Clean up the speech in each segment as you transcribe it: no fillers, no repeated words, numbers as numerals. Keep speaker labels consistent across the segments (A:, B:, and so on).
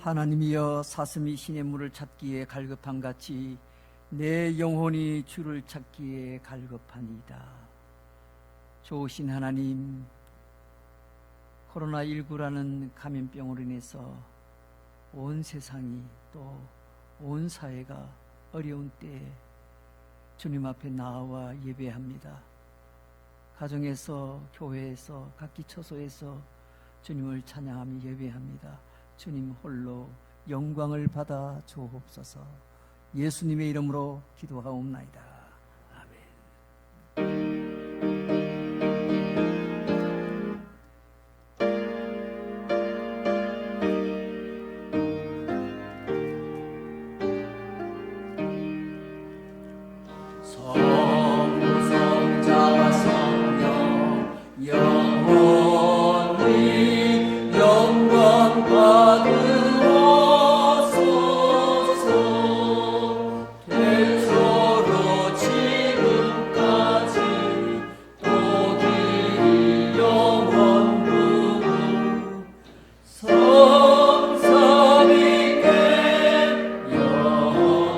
A: 하나님이여 사슴이 신의 물을 찾기에 갈급함같이 내 영혼이 주를 찾기에 갈급하니이다. 좋으신 하나님, 코로나19라는 감염병으로 인해서 온 세상이 또 온 사회가 어려운 때에 주님 앞에 나와 예배합니다. 가정에서, 교회에서, 각기 처소에서 주님을 찬양하며 예배합니다. 주님 홀로 영광을 받아 주옵소서. 예수님의 이름으로 기도하옵나이다. 아멘.
B: 성부성자와 성령 영원히 영광 받으옵소서. 태초로 지금까지 또 길이 영원무 성삼위께 영광.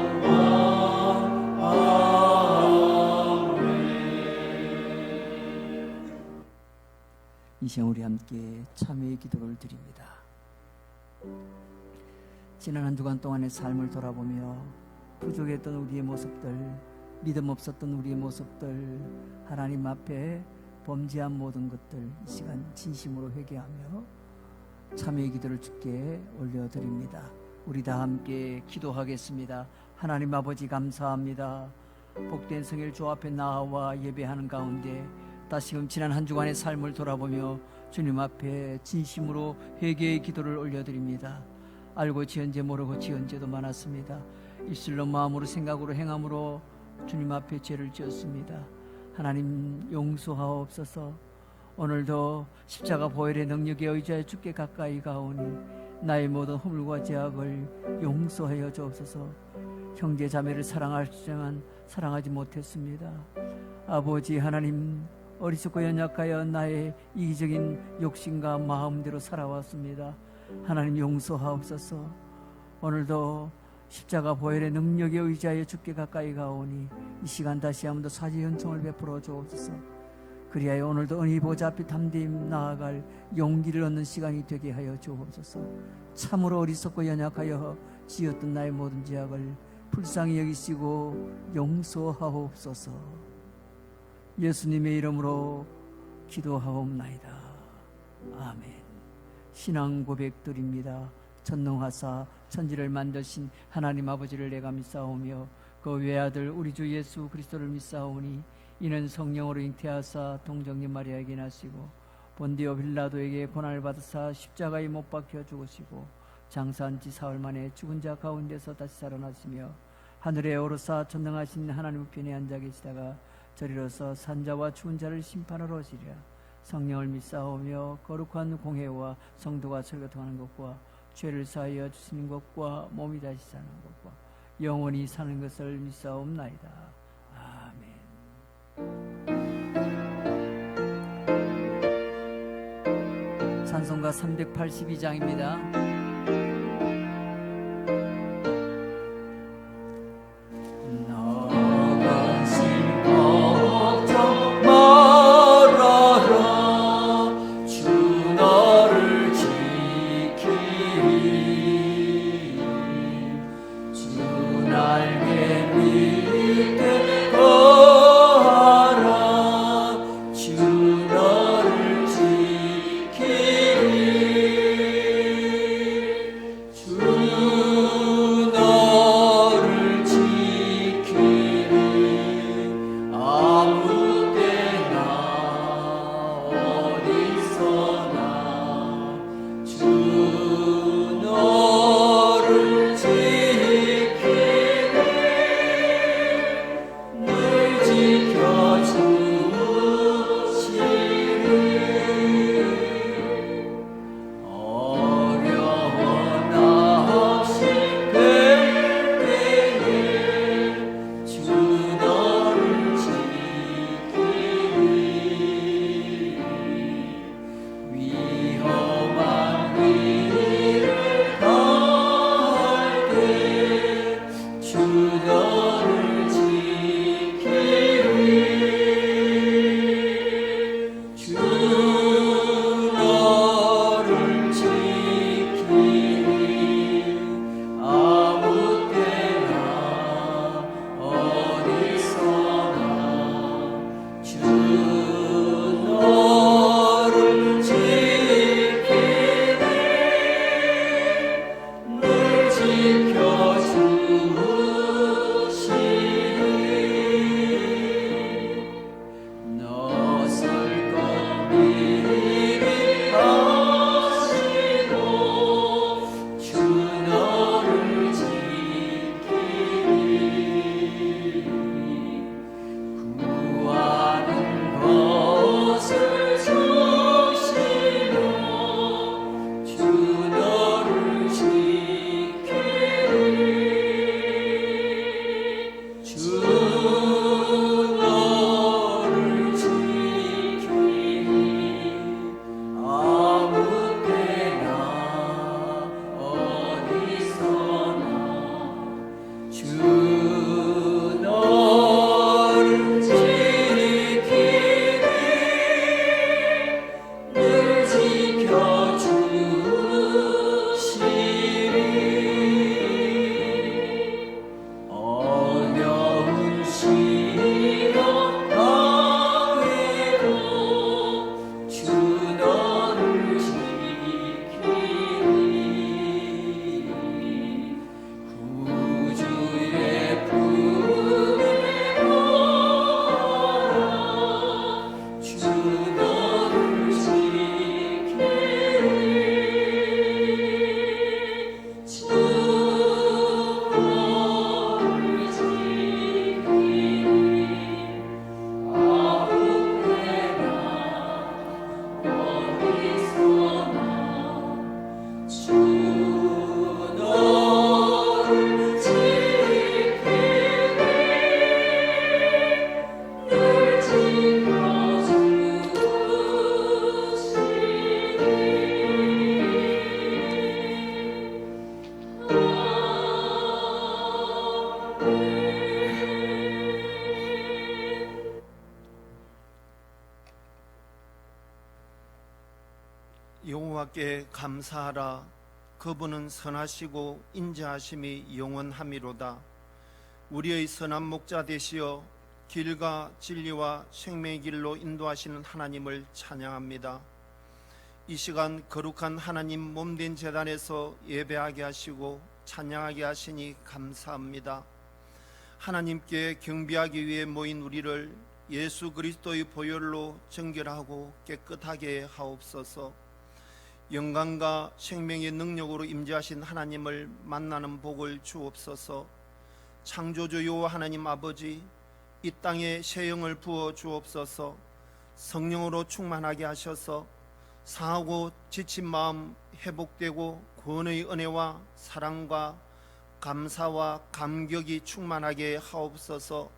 A: 이 시간 우리 함께 참회의 기도를 드립니다. 지난 한 주간 동안의 삶을 돌아보며 부족했던 우리의 모습들, 믿음 없었던 우리의 모습들, 하나님 앞에 범죄한 모든 것들 이 시간 진심으로 회개하며 참회의 기도를 주께 올려드립니다. 우리 다 함께 기도하겠습니다. 하나님 아버지 감사합니다. 복된 성일 주 앞에 나와 예배하는 가운데 다시금 지난 한 주간의 삶을 돌아보며 주님 앞에 진심으로 회개의 기도를 올려드립니다. 알고 지은 죄 모르고 지은 죄도 많았습니다. 입술로 마음으로 생각으로 행함으로 주님 앞에 죄를 지었습니다. 하나님 용서하옵소서. 오늘도 십자가 보혈의 능력에 의지하여 주께 가까이 가오니 나의 모든 허물과 죄악을 용서하여 주옵소서. 형제 자매를 사랑하시지만 사랑하지 못했습니다. 아버지 하나님, 어리석고 연약하여 나의 이기적인 욕심과 마음대로 살아왔습니다. 하나님 용서하옵소서. 오늘도 십자가 보혈의 능력에 의지하여 주께 가까이 가오니 이 시간 다시 한번 더 사죄 연청을 베풀어 주옵소서. 그리하여 오늘도 은혜 보좌 앞에 담대히 나아갈 용기를 얻는 시간이 되게 하여 주옵소서. 참으로 어리석고 연약하여 지었던 나의 모든 죄악을 불쌍히 여기시고 용서하옵소서. 예수님의 이름으로 기도하옵나이다. 아멘. 신앙 고백드립니다. 전능하사 천지를 만드신 하나님 아버지를 내가 믿사오며 그 외아들 우리 주 예수 그리스도를 믿사오니 이는 성령으로 잉태하사 동정녀 마리아에게 나시고 본디오 빌라도에게 고난을 받으사 십자가에 못 박혀 죽으시고 장사한 지 사흘 만에 죽은 자 가운데서 다시 살아나시며 하늘에 오르사 전능하신 하나님 우편에 앉아 계시다가 저리로서 산자와 죽은 자를 심판하러 오시리라. 성령을 믿사오며 거룩한 공회와 성도가 설교통하는 것과 죄를 사하여 주시는 것과 몸이 다시 사는 것과 영원히 사는 것을 믿사옵나이다. 아멘. 찬송가 382장입니다.
C: 여호와께 감사하라. 그분은 선하시고 인자하심이 영원함이로다. 우리의 선한 목자 되시어 길과 진리와 생명의 길로 인도하시는 하나님을 찬양합니다. 이 시간 거룩한 하나님 몸된 제단에서 예배하게 하시고 찬양하게 하시니 감사합니다. 하나님께 경배하기 위해 모인 우리를 예수 그리스도의 보혈로 정결하고 깨끗하게 하옵소서. 영광과 생명의 능력으로 임재하신 하나님을 만나는 복을 주옵소서. 창조주 여호와 하나님 아버지, 이 땅에 새 영을 부어 주옵소서. 성령으로 충만하게 하셔서 상하고 지친 마음 회복되고 구원의 은혜와 사랑과 감사와 감격이 충만하게 하옵소서.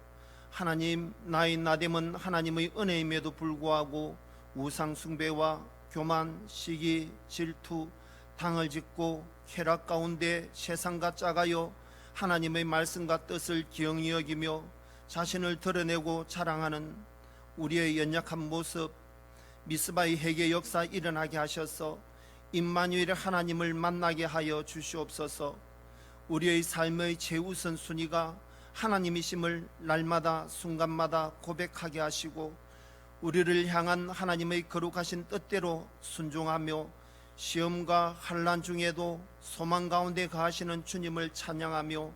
C: 하나님, 나의 나됨은 하나님의 은혜임에도 불구하고 우상 숭배와 교만, 시기, 질투, 당을 짓고 쾌락 가운데 세상과 짜가요 하나님의 말씀과 뜻을 기영히 여기며 자신을 드러내고 자랑하는 우리의 연약한 모습, 미스바의 회개 역사 일어나게 하셔서 임마누엘 하나님을 만나게 하여 주시옵소서. 우리의 삶의 최우선 순위가 하나님이심을 날마다 순간마다 고백하게 하시고 우리를 향한 하나님의 거룩하신 뜻대로 순종하며 시험과 환난 중에도 소망 가운데 거하시는 주님을 찬양하며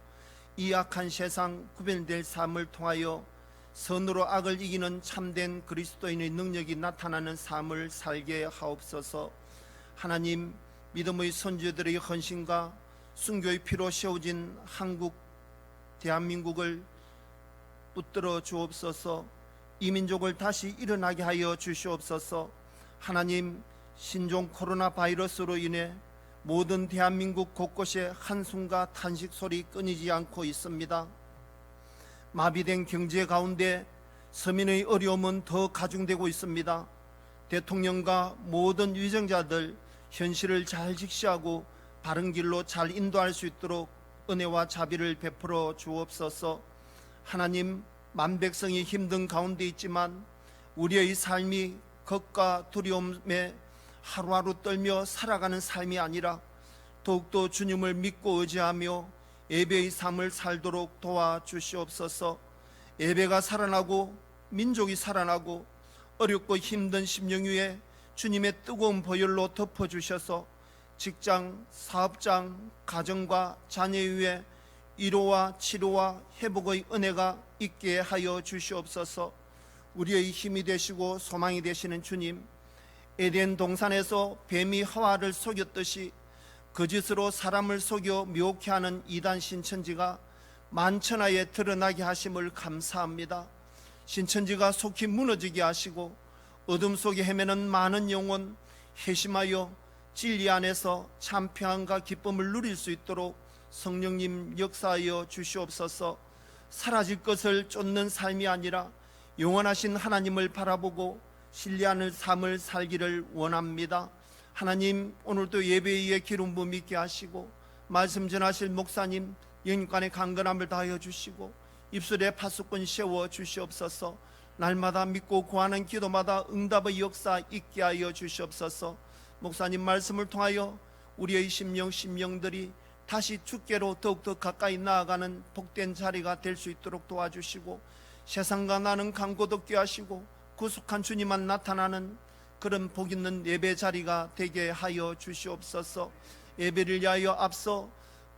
C: 이 악한 세상 구별될 삶을 통하여 선으로 악을 이기는 참된 그리스도인의 능력이 나타나는 삶을 살게 하옵소서. 하나님, 믿음의 선조들의 헌신과 순교의 피로 세워진 한국 대한민국을 붙들어 주옵소서. 이 민족을 다시 일어나게 하여 주시옵소서. 하나님, 신종 코로나 바이러스로 인해 모든 대한민국 곳곳에 한숨과 탄식 소리 끊이지 않고 있습니다. 마비된 경제 가운데 서민의 어려움은 더 가중되고 있습니다. 대통령과 모든 위정자들 현실을 잘 직시하고 바른 길로 잘 인도할 수 있도록 은혜와 자비를 베풀어 주옵소서. 하나님, 만백성이 힘든 가운데 있지만 우리의 삶이 겁과 두려움에 하루하루 떨며 살아가는 삶이 아니라 더욱더 주님을 믿고 의지하며 예배의 삶을 살도록 도와주시옵소서. 예배가 살아나고 민족이 살아나고 어렵고 힘든 심령 위에 주님의 뜨거운 보혈로 덮어주셔서 직장, 사업장, 가정과 자녀 위에 위로와 치료와 회복의 은혜가 있게 하여 주시옵소서. 우리의 힘이 되시고 소망이 되시는 주님, 에덴 동산에서 뱀이 하와를 속였듯이 거짓으로 사람을 속여 미혹해 하는 이단 신천지가 만천하에 드러나게 하심을 감사합니다. 신천지가 속히 무너지게 하시고 어둠 속에 헤매는 많은 영혼 회심하여 진리 안에서 참 평안과 기쁨을 누릴 수 있도록 성령님 역사하여 주시옵소서. 사라질 것을 쫓는 삶이 아니라 영원하신 하나님을 바라보고 신뢰하는 삶을 살기를 원합니다. 하나님, 오늘도 예배에 의해 기름 부음 있게 하시고 말씀 전하실 목사님 영육간의 강건함을 다하여 주시고 입술에 파수꾼 세워 주시옵소서. 날마다 믿고 구하는 기도마다 응답의 역사 있게 하여 주시옵소서. 목사님 말씀을 통하여 우리의 심령들이 다시 주께로 더욱더 가까이 나아가는 복된 자리가 될 수 있도록 도와주시고 세상과 나는 강고 덮게 하시고 구속한 주님만 나타나는 그런 복 있는 예배 자리가 되게 하여 주시옵소서. 예배를 위하여 앞서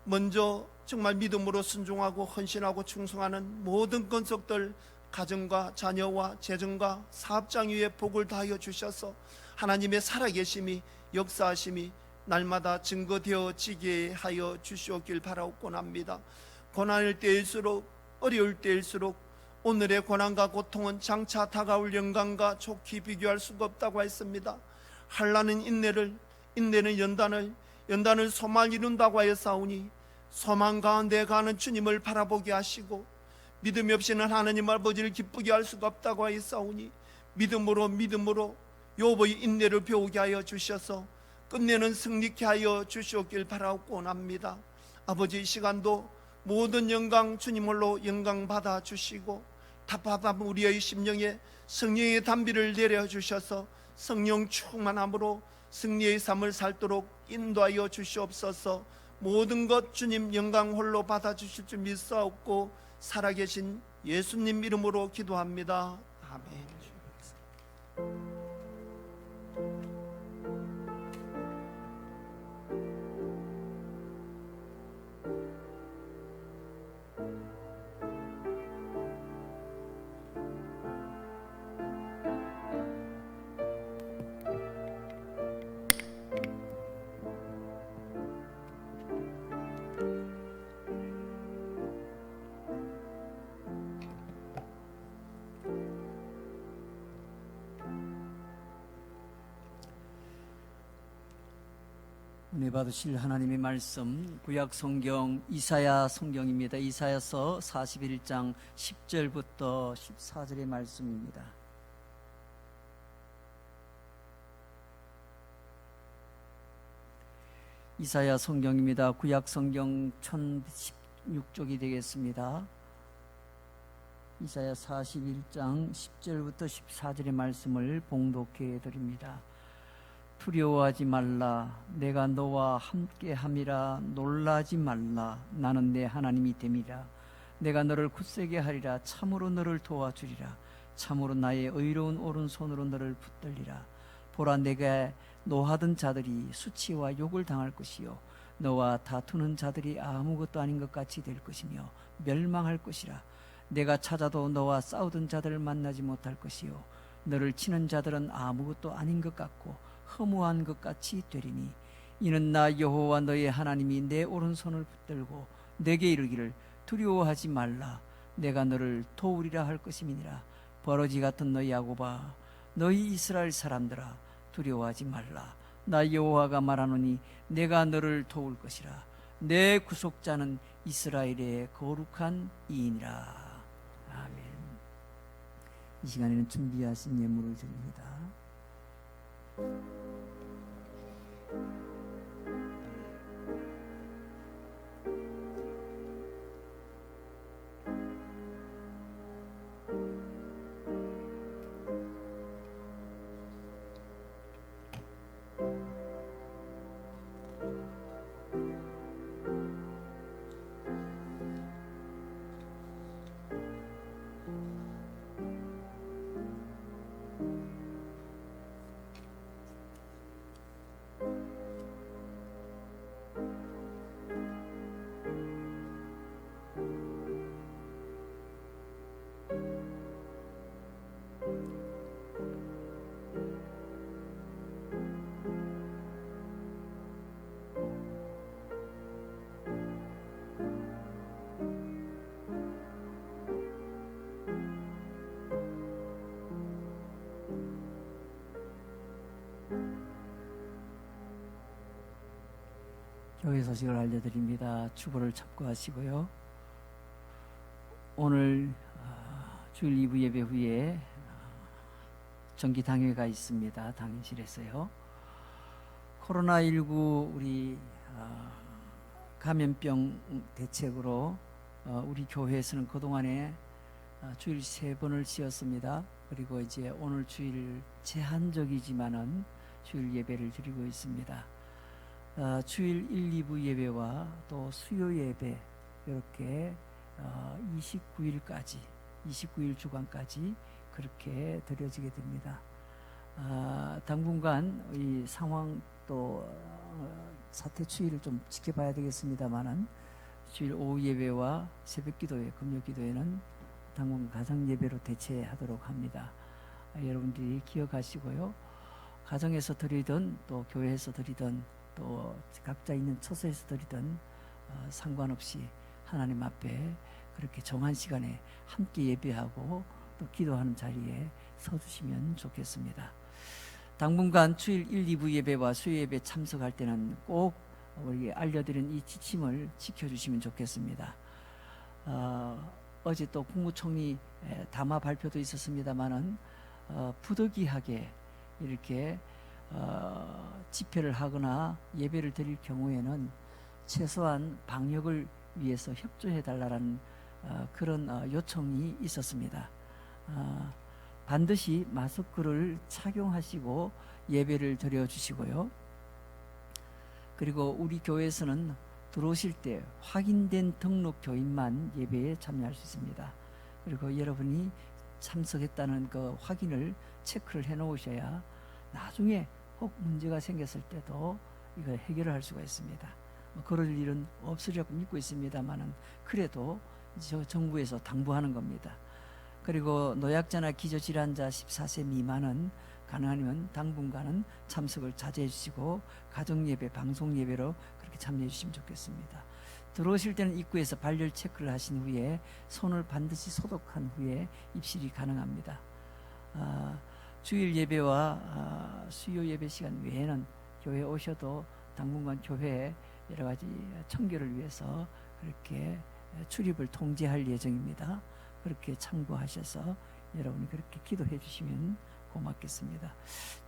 C: 먼저 정말 믿음으로 순종하고 헌신하고 충성하는 모든 건속들 가정과 자녀와 재정과 사업장 위에 복을 다하여 주셔서 하나님의 살아계심이 역사하심이 날마다 증거되어지게 하여 주시옵길 바라옵곤 합니다. 고난일 때일수록 어려울 때일수록 오늘의 고난과 고통은 장차 다가올 영광과 좋게 비교할 수가 없다고 했습니다. 환난은 인내는 연단을 소망을 이룬다고 하였사오니 소망 가운데 가는 주님을 바라보게 하시고 믿음이 없이는 하나님 아버지를 기쁘게 할 수가 없다고 하였사오니 믿음으로 욥의 인내를 배우게 하여 주셔서 끝내는 승리케 하여 주시옵길 바라옵곤 합니다. 아버지, 이 시간도 모든 영광 주님 홀로 영광 받아 주시고 답답한 우리의 심령에 성령의 담비를 내려 주셔서 성령 충만함으로 승리의 삶을 살도록 인도하여 주시옵소서. 모든 것 주님 영광 홀로 받아주실 줄 믿사옵고 살아계신 예수님 이름으로 기도합니다. 아멘.
A: 은혜 받으실 하나님의 말씀 구약 성경 이사야 성경입니다. 이사야서 41장 10절부터 14절의 말씀입니다. 이사야 성경입니다. 구약 성경 1016쪽이 되겠습니다. 이사야 41장 10절부터 14절의 말씀을 봉독해 드립니다. 두려워하지 말라. 내가 너와 함께함이라. 놀라지 말라. 나는 내 하나님이 됨이라. 내가 너를 굳세게 하리라. 참으로 너를 도와주리라. 참으로 나의 의로운 오른손으로 너를 붙들리라. 보라, 내가 노하던 자들이 수치와 욕을 당할 것이요 너와 다투는 자들이 아무것도 아닌 것 같이 될 것이며 멸망할 것이라. 내가 찾아도 너와 싸우던 자들을 만나지 못할 것이요 너를 치는 자들은 아무것도 아닌 것 같고 허무한 것 같이 되리니 이는 나 여호와 너의 하나님이 내 오른손을 붙들고 내게 이르기를 두려워하지 말라. 내가 너를 도우리라 할 것임이니라. 버러지 같은 너희 야곱아, 너희 이스라엘 사람들아, 두려워하지 말라. 나 여호와가 말하노니 내가 너를 도울 것이라. 내 구속자는 이스라엘의 거룩한 이인이라. 아멘. 이 시간에는 준비하신 예물을 드립니다. 교회 소식을 알려드립니다. 주보를 참고하시고요. 오늘 주일 2부 예배 후에 정기 당회가 있습니다. 당회실에서요. 코로나19 우리 감염병 대책으로 우리 교회에서는 그동안에 주일 3번을 지었습니다. 그리고 이제 오늘 주일 제한적이지만은 주일 예배를 드리고 있습니다. 주일 1, 2부 예배와 또 수요 예배 이렇게 29일 주간까지 그렇게 드려지게 됩니다. 당분간 이 상황 또 사태 추이를 좀 지켜봐야 되겠습니다만은 주일 오후 예배와 새벽 기도회, 금요 기도회는 당분간 가정 예배로 대체하도록 합니다. 여러분들이 기억하시고요. 가정에서 드리든 또 교회에서 드리든 또 각자 있는 처소에서 드리든 상관없이 하나님 앞에 그렇게 정한 시간에 함께 예배하고 또 기도하는 자리에 서주시면 좋겠습니다. 당분간 주일 1, 2부 예배와 수요 예배 참석할 때는 꼭 우리 알려드린 이 지침을 지켜주시면 좋겠습니다. 어제 또 국무총리 담화 발표도 있었습니다만은 부득이하게 이렇게 집회를 하거나 예배를 드릴 경우에는 최소한 방역을 위해서 협조해 달라는 그런 요청이 있었습니다. 반드시 마스크를 착용하시고 예배를 드려주시고요. 그리고 우리 교회에서는 들어오실 때 확인된 등록 교인만 예배에 참여할 수 있습니다. 그리고 여러분이 참석했다는 그 확인을 체크를 해 놓으셔야 나중에 혹 문제가 생겼을 때도 이걸 해결을 할 수가 있습니다. 그럴 일은 없으리라고 믿고 있습니다만은 그래도 저 정부에서 당부하는 겁니다. 그리고 노약자나 기저질환자 14세 미만은 가능하면 당분간은 참석을 자제해 주시고 가정예배, 방송예배로 그렇게 참여해 주시면 좋겠습니다. 들어오실 때는 입구에서 발열 체크를 하신 후에 손을 반드시 소독한 후에 입실이 가능합니다. 주일 예배와 수요 예배 시간 외에는 교회 오셔도 당분간 교회에 여러 가지 청결을 위해서 그렇게 출입을 통제할 예정입니다. 그렇게 참고하셔서 여러분이 그렇게 기도해 주시면 고맙겠습니다.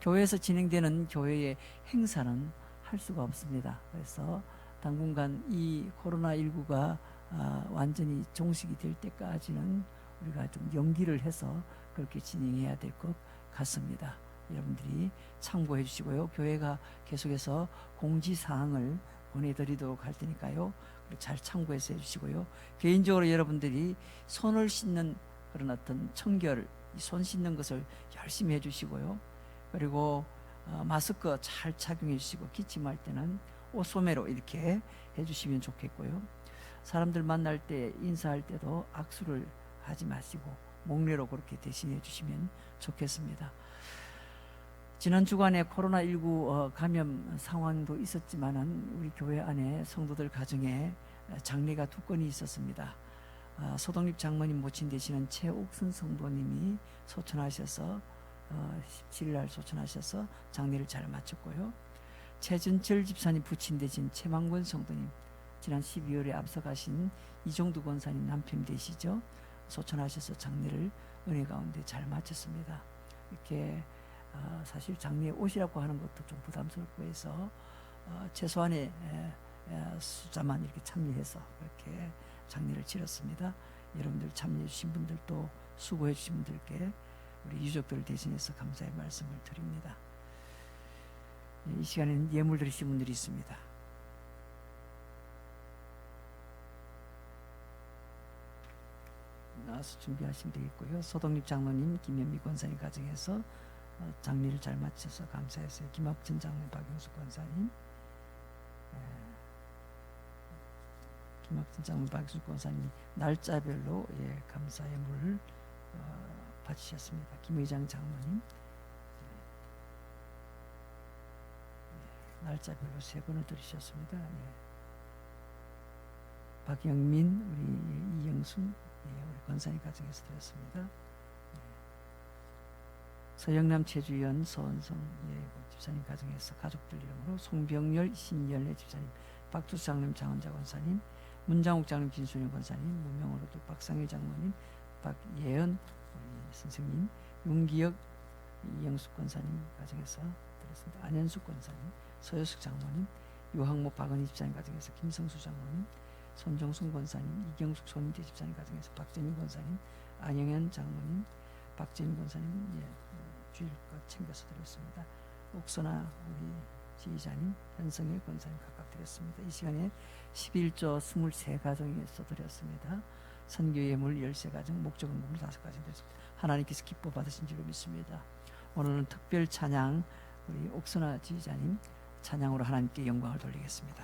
A: 교회에서 진행되는 교회의 행사는 할 수가 없습니다. 그래서 당분간 이 코로나19가 완전히 종식이 될 때까지는 우리가 좀 연기를 해서 그렇게 진행해야 될 것 같습니다. 여러분들이 참고해 주시고요. 교회가 계속해서 공지사항을 보내드리도록 할 테니까요. 잘 참고해서 해주시고요. 개인적으로 여러분들이 손을 씻는 그런 어떤 청결, 손 씻는 것을 열심히 해주시고요. 그리고 마스크 잘 착용해 주시고 기침할 때는 옷소매로 이렇게 해주시면 좋겠고요. 사람들 만날 때 인사할 때도 악수를 하지 마시고 목례로 그렇게 대신해 주시면 좋겠습니다. 지난 주간에 코로나19 감염 상황도 있었지만은 우리 교회 안에 성도들 가정에 장례가 2건이 있었습니다. 소독립 장모님 모친 되시는 최옥순 성도님이 소천하셔서 17일 소천하셔서 장례를 잘 마쳤고요. 최준철 집사님 부친 되신 최망권 성도님 지난 12월에 앞서가신 이종두 권사님 남편 되시죠. 소천하셔서 장례를 은혜 가운데 잘 마쳤습니다. 이렇게 사실 장례에 오시라고 하는 것도 좀 부담스럽고 해서 최소한의 숫자만 이렇게 참여해서 그렇게 장례를 치렀습니다. 여러분들 참여해 주신 분들도 수고해 주신 분들께 우리 유족들을 대신해서 감사의 말씀을 드립니다. 이 시간에는 예물 드리신 분들이 있습니다. 나와서 준비하시면 되겠고요. 소독립 장로님, 김현미 권사님 가정에서 장례를 잘 마쳐서 감사했어요. 김학천 장로님, 박영수 권사님, 김학천 장로님, 박영수 권사님이 날짜별로 감사의 물을 바치셨습니다. 김의장 장로님 날짜별로 3번을 드리셨습니다. 박영민, 우리 이영순, 우리 권사님 가정에서 드렸습니다. 서영남, 최주연, 서원성 집사님 가정에서 가족들 이름으로 송병열, 신열래 집사님, 박두수 장로님, 장원자 권사님, 문장욱 장로님, 진순영 권사님, 무명으로도 박상일 장로님, 박예연 우리 선생님, 윤기혁, 이영숙 권사님 가정에서 드렸습니다. 안현숙 권사님, 서효숙 장로님, 유학모 박은희 집사님 가정에서 김성수 장로님, 손정순 권사님, 이경숙 손인태 집사님 가정에서 박재민 권사님, 안영현 장로님, 박재민 권사님 주일껏 챙겨서 드렸습니다. 옥선아 우리 지휘자님, 현성일 권사님 각각 드렸습니다. 이 시간에 11조 23가정에서 드렸습니다. 선교예물 13가정, 목적은물 5가정 드렸습니다. 하나님께서 기뻐 받으신 줄로 믿습니다. 오늘은 특별 찬양 우리 옥선아 지휘자님 찬양으로 하나님께 영광을 돌리겠습니다.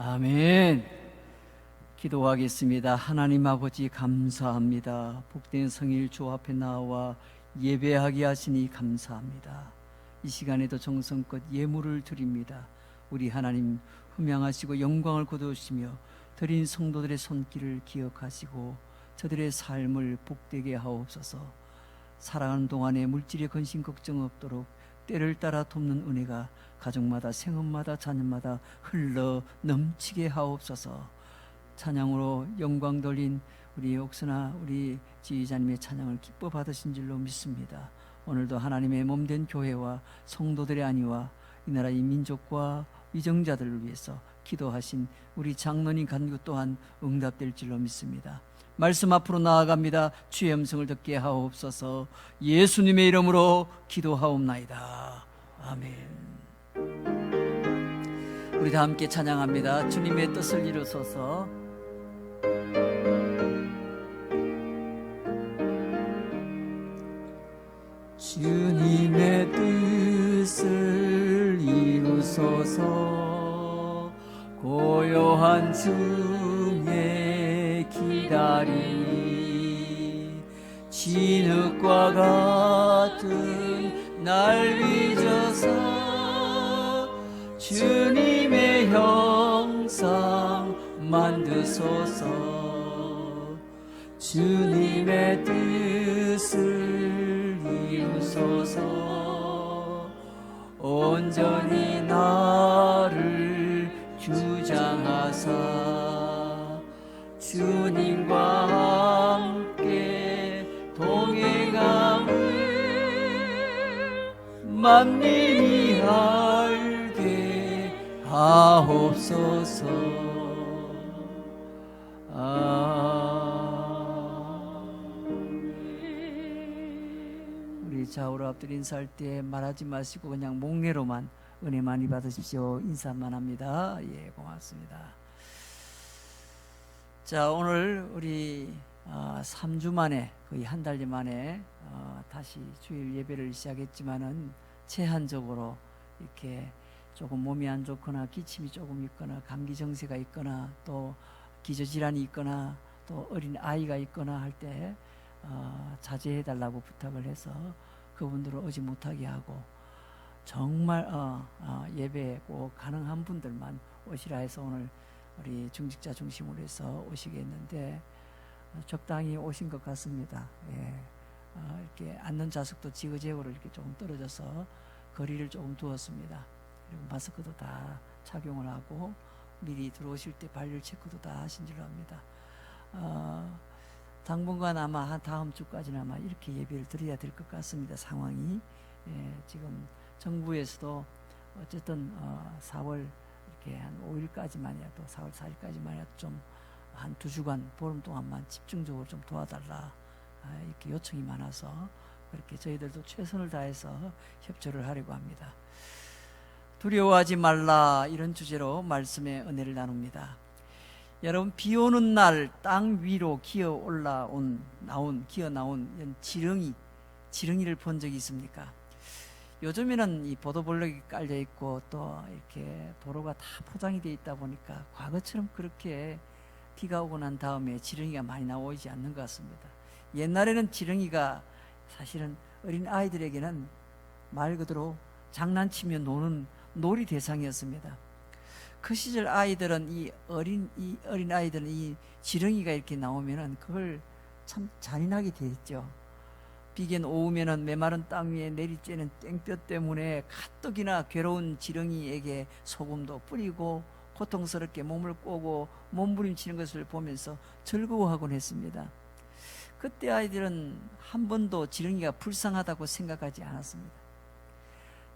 A: 아멘. 기도하겠습니다. 하나님 아버지 감사합니다. 복된 성일 주 앞에 나와 예배하게 하시니 감사합니다. 이 시간에도 정성껏 예물을 드립니다. 우리 하나님 흠양하시고 영광을 거두시며 드린 성도들의 손길을 기억하시고 저들의 삶을 복되게 하옵소서. 살아가는 동안에 물질의 근심 걱정 없도록 때를 따라 돕는 은혜가 가족마다 생업마다 자녀마다 흘러 넘치게 하옵소서. 찬양으로 영광 돌린 우리 옥선아 우리 지휘자님의 찬양을 기뻐 받으신 줄로 믿습니다. 오늘도 하나님의 몸된 교회와 성도들의 안위와 이 나라의 민족과 위정자들을 위해서 기도하신 우리 장로님 간구 또한 응답될 줄로 믿습니다. 말씀 앞으로 나아갑니다. 주의 음성을 듣게 하옵소서. 예수님의 이름으로 기도하옵나이다. 아멘. 우리 다 함께 찬양합니다. 주님의 뜻을 이루소서. 주님의 뜻을 이루소서. 고요한 중에 기다리니 진흙과 같은 날 빚어서 주님의 형상 만드소서. 주님의 뜻을 이루소서. 온전히 나를 주장하사 주님과 함께 동행함을 만민이 알게 하옵소서. 우리 좌우로 앞들 인사할 때 말하지 마시고 그냥 목례로만 은혜 많이 받으십시오. 인사만 합니다. 예, 고맙습니다. 자, 오늘 우리 3주 만에, 거의 한 달 만에 다시 주일 예배를 시작했지만은 제한적으로 이렇게 조금 몸이 안 좋거나 기침이 조금 있거나 감기 증세가 있거나 또 기저질환이 있거나 또 어린 아이가 있거나 할 때 자제해 달라고 부탁을 해서 그분들을 오지 못하게 하고 정말 예배에 꼭 가능한 분들만 오시라 해서 오늘 우리 중직자 중심으로 해서 오시게 했는데 적당히 오신 것 같습니다. 예. 이렇게 앉는 좌석도 지그재그로 이렇게 조금 떨어져서 거리를 조금 두었습니다. 그리고 마스크도 다 착용을 하고 미리 들어오실 때 발열 체크도 다 하신 줄로 압니다. 당분간 아마 다음 주까지는 아마 이렇게 예배를 드려야 될 것 같습니다. 상황이 지금 정부에서도 어쨌든 4월 이렇게 한 5일까지만이라도 4월 4일까지만이라도 좀 한 2주간 보름 동안만 집중적으로 좀 도와달라 이렇게 요청이 많아서 그렇게 저희들도 최선을 다해서 협조를 하려고 합니다. 두려워하지 말라 이런 주제로 말씀의 은혜를 나눕니다. 여러분 비 오는 날 땅 위로 기어 나온 이런 지렁이를 본 적이 있습니까? 요즘에는 이 보도블록이 깔려 있고 또 이렇게 도로가 다 포장이 되어 있다 보니까 과거처럼 그렇게 비가 오고 난 다음에 지렁이가 많이 나오지 않는 것 같습니다. 옛날에는 지렁이가 사실은 어린 아이들에게는 말 그대로 장난치며 노는 놀이 대상이었습니다. 그 시절 아이들은 이 어린 아이들은 이 지렁이가 이렇게 나오면은 그걸 참 잔인하게 대했죠. 비견 오후면은 메마른 땅 위에 내리쬐는 땡볕 때문에 가뜩이나 괴로운 지렁이에게 소금도 뿌리고 고통스럽게 몸을 꼬고 몸부림치는 것을 보면서 즐거워하곤 했습니다. 그때 아이들은 한 번도 지렁이가 불쌍하다고 생각하지 않았습니다.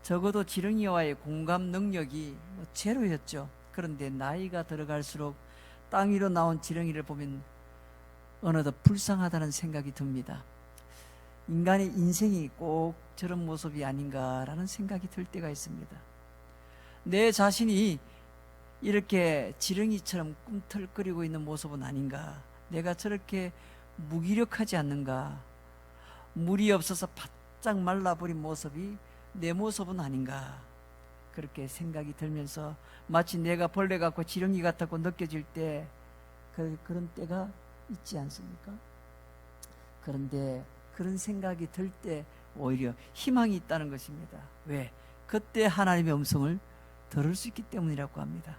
A: 적어도 지렁이와의 공감 능력이 제로였죠. 그런데 나이가 들어갈수록 땅 위로 나온 지렁이를 보면 어느덧 불쌍하다는 생각이 듭니다. 인간의 인생이 꼭 저런 모습이 아닌가라는 생각이 들 때가 있습니다. 내 자신이 이렇게 지렁이처럼 꿈틀거리고 있는 모습은 아닌가? 내가 저렇게 무기력하지 않는가? 물이 없어서 바짝 말라버린 모습이 내 모습은 아닌가? 그렇게 생각이 들면서 마치 내가 벌레 같고 지렁이 같다고 느껴질 때 그런 때가 있지 않습니까? 그런데 그런 생각이 들 때 오히려 희망이 있다는 것입니다. 왜? 그때 하나님의 음성을 들을 수 있기 때문이라고 합니다.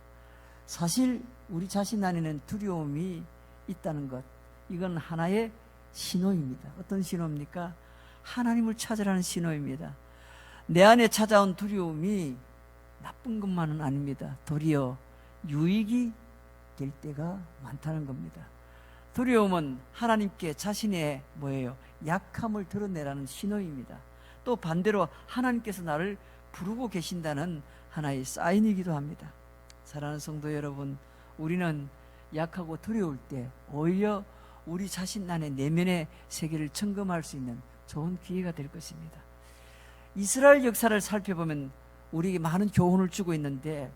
A: 사실 우리 자신 안에는 두려움이 있다는 것, 이건 하나의 신호입니다. 어떤 신호입니까? 하나님을 찾으라는 신호입니다. 내 안에 찾아온 두려움이 나쁜 것만은 아닙니다. 도리어 유익이 될 때가 많다는 겁니다. 두려움은 하나님께 자신의 약함을 드러내라는 신호입니다. 또 반대로 하나님께서 나를 부르고 계신다는 하나의 사인이기도 합니다. 사랑하는 성도 여러분, 우리는 약하고 두려울 때 오히려 우리 자신 안의 내면의 세계를 점검할 수 있는 좋은 기회가 될 것입니다. 이스라엘 역사를 살펴보면 우리에게 많은 교훈을 주고 있는데,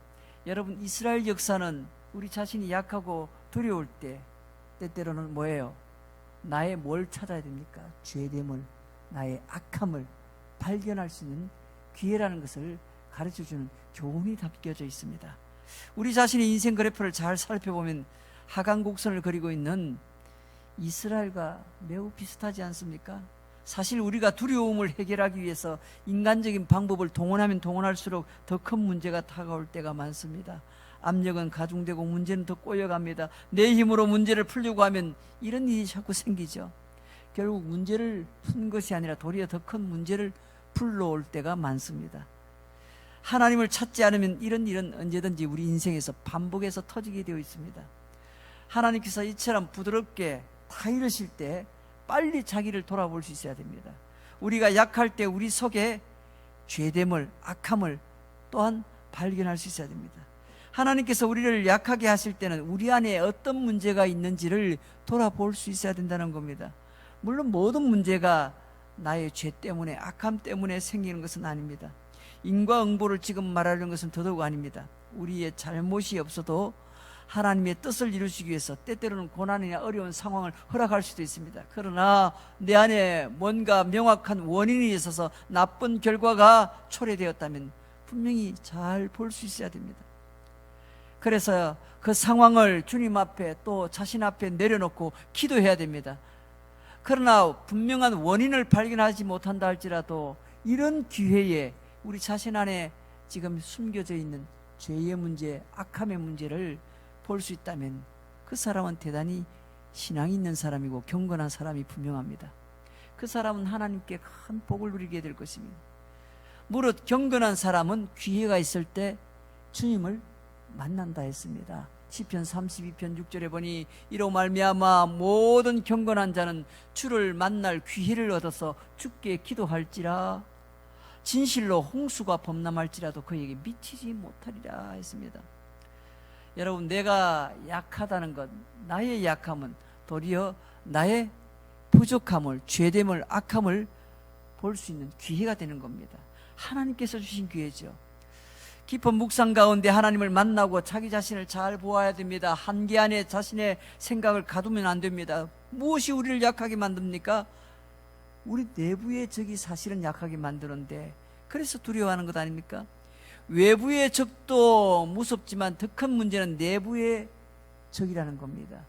A: 여러분, 이스라엘 역사는 우리 자신이 약하고 두려울 때 때때로는 나의 뭘 찾아야 됩니까? 죄됨을, 나의 악함을 발견할 수 있는 기회라는 것을 가르쳐주는 교훈이 담겨져 있습니다. 우리 자신의 인생 그래프를 잘 살펴보면 하강곡선을 그리고 있는 이스라엘과 매우 비슷하지 않습니까? 사실 우리가 두려움을 해결하기 위해서 인간적인 방법을 동원하면 동원할수록 더 큰 문제가 다가올 때가 많습니다. 압력은 가중되고 문제는 더 꼬여갑니다. 내 힘으로 문제를 풀려고 하면 이런 일이 자꾸 생기죠. 결국 문제를 푼 것이 아니라 도리어 더 큰 문제를 불러올 때가 많습니다. 하나님을 찾지 않으면 이런 일은 언제든지 우리 인생에서 반복해서 터지게 되어 있습니다. 하나님께서 이처럼 부드럽게 다 이르실 때 빨리 자기를 돌아볼 수 있어야 됩니다. 우리가 약할 때 우리 속에 죄됨을, 악함을 또한 발견할 수 있어야 됩니다. 하나님께서 우리를 약하게 하실 때는 우리 안에 어떤 문제가 있는지를 돌아볼 수 있어야 된다는 겁니다. 물론 모든 문제가 나의 죄 때문에, 악함 때문에 생기는 것은 아닙니다. 인과응보를 지금 말하는 것은 더더욱 아닙니다. 우리의 잘못이 없어도 하나님의 뜻을 이루시기 위해서 때때로는 고난이나 어려운 상황을 허락할 수도 있습니다. 그러나 내 안에 뭔가 명확한 원인이 있어서 나쁜 결과가 초래되었다면 분명히 잘 볼 수 있어야 됩니다. 그래서 그 상황을 주님 앞에 또 자신 앞에 내려놓고 기도해야 됩니다. 그러나 분명한 원인을 발견하지 못한다 할지라도 이런 기회에 우리 자신 안에 지금 숨겨져 있는 죄의 문제, 악함의 문제를 볼 수 있다면 그 사람은 대단히 신앙이 있는 사람이고 경건한 사람이 분명합니다. 그 사람은 하나님께 큰 복을 누리게 될 것입니다. 무릇 경건한 사람은 기회가 있을 때 주님을 만난다 했습니다. 시편 32편 6절에 보니 이로 말미암아 모든 경건한 자는 주를 만날 기회를 얻어서 주께 기도할지라, 진실로 홍수가 범람할지라도 그에게 미치지 못하리라 했습니다. 여러분, 내가 약하다는 것, 나의 약함은 도리어 나의 부족함을, 죄됨을, 악함을 볼 수 있는 기회가 되는 겁니다. 하나님께서 주신 기회죠. 깊은 묵상 가운데 하나님을 만나고 자기 자신을 잘 보아야 됩니다. 한계 안에 자신의 생각을 가두면 안 됩니다. 무엇이 우리를 약하게 만듭니까? 우리 내부의 적이 사실은 약하게 만드는데, 그래서 두려워하는 것 아닙니까? 외부의 적도 무섭지만 더 큰 문제는 내부의 적이라는 겁니다.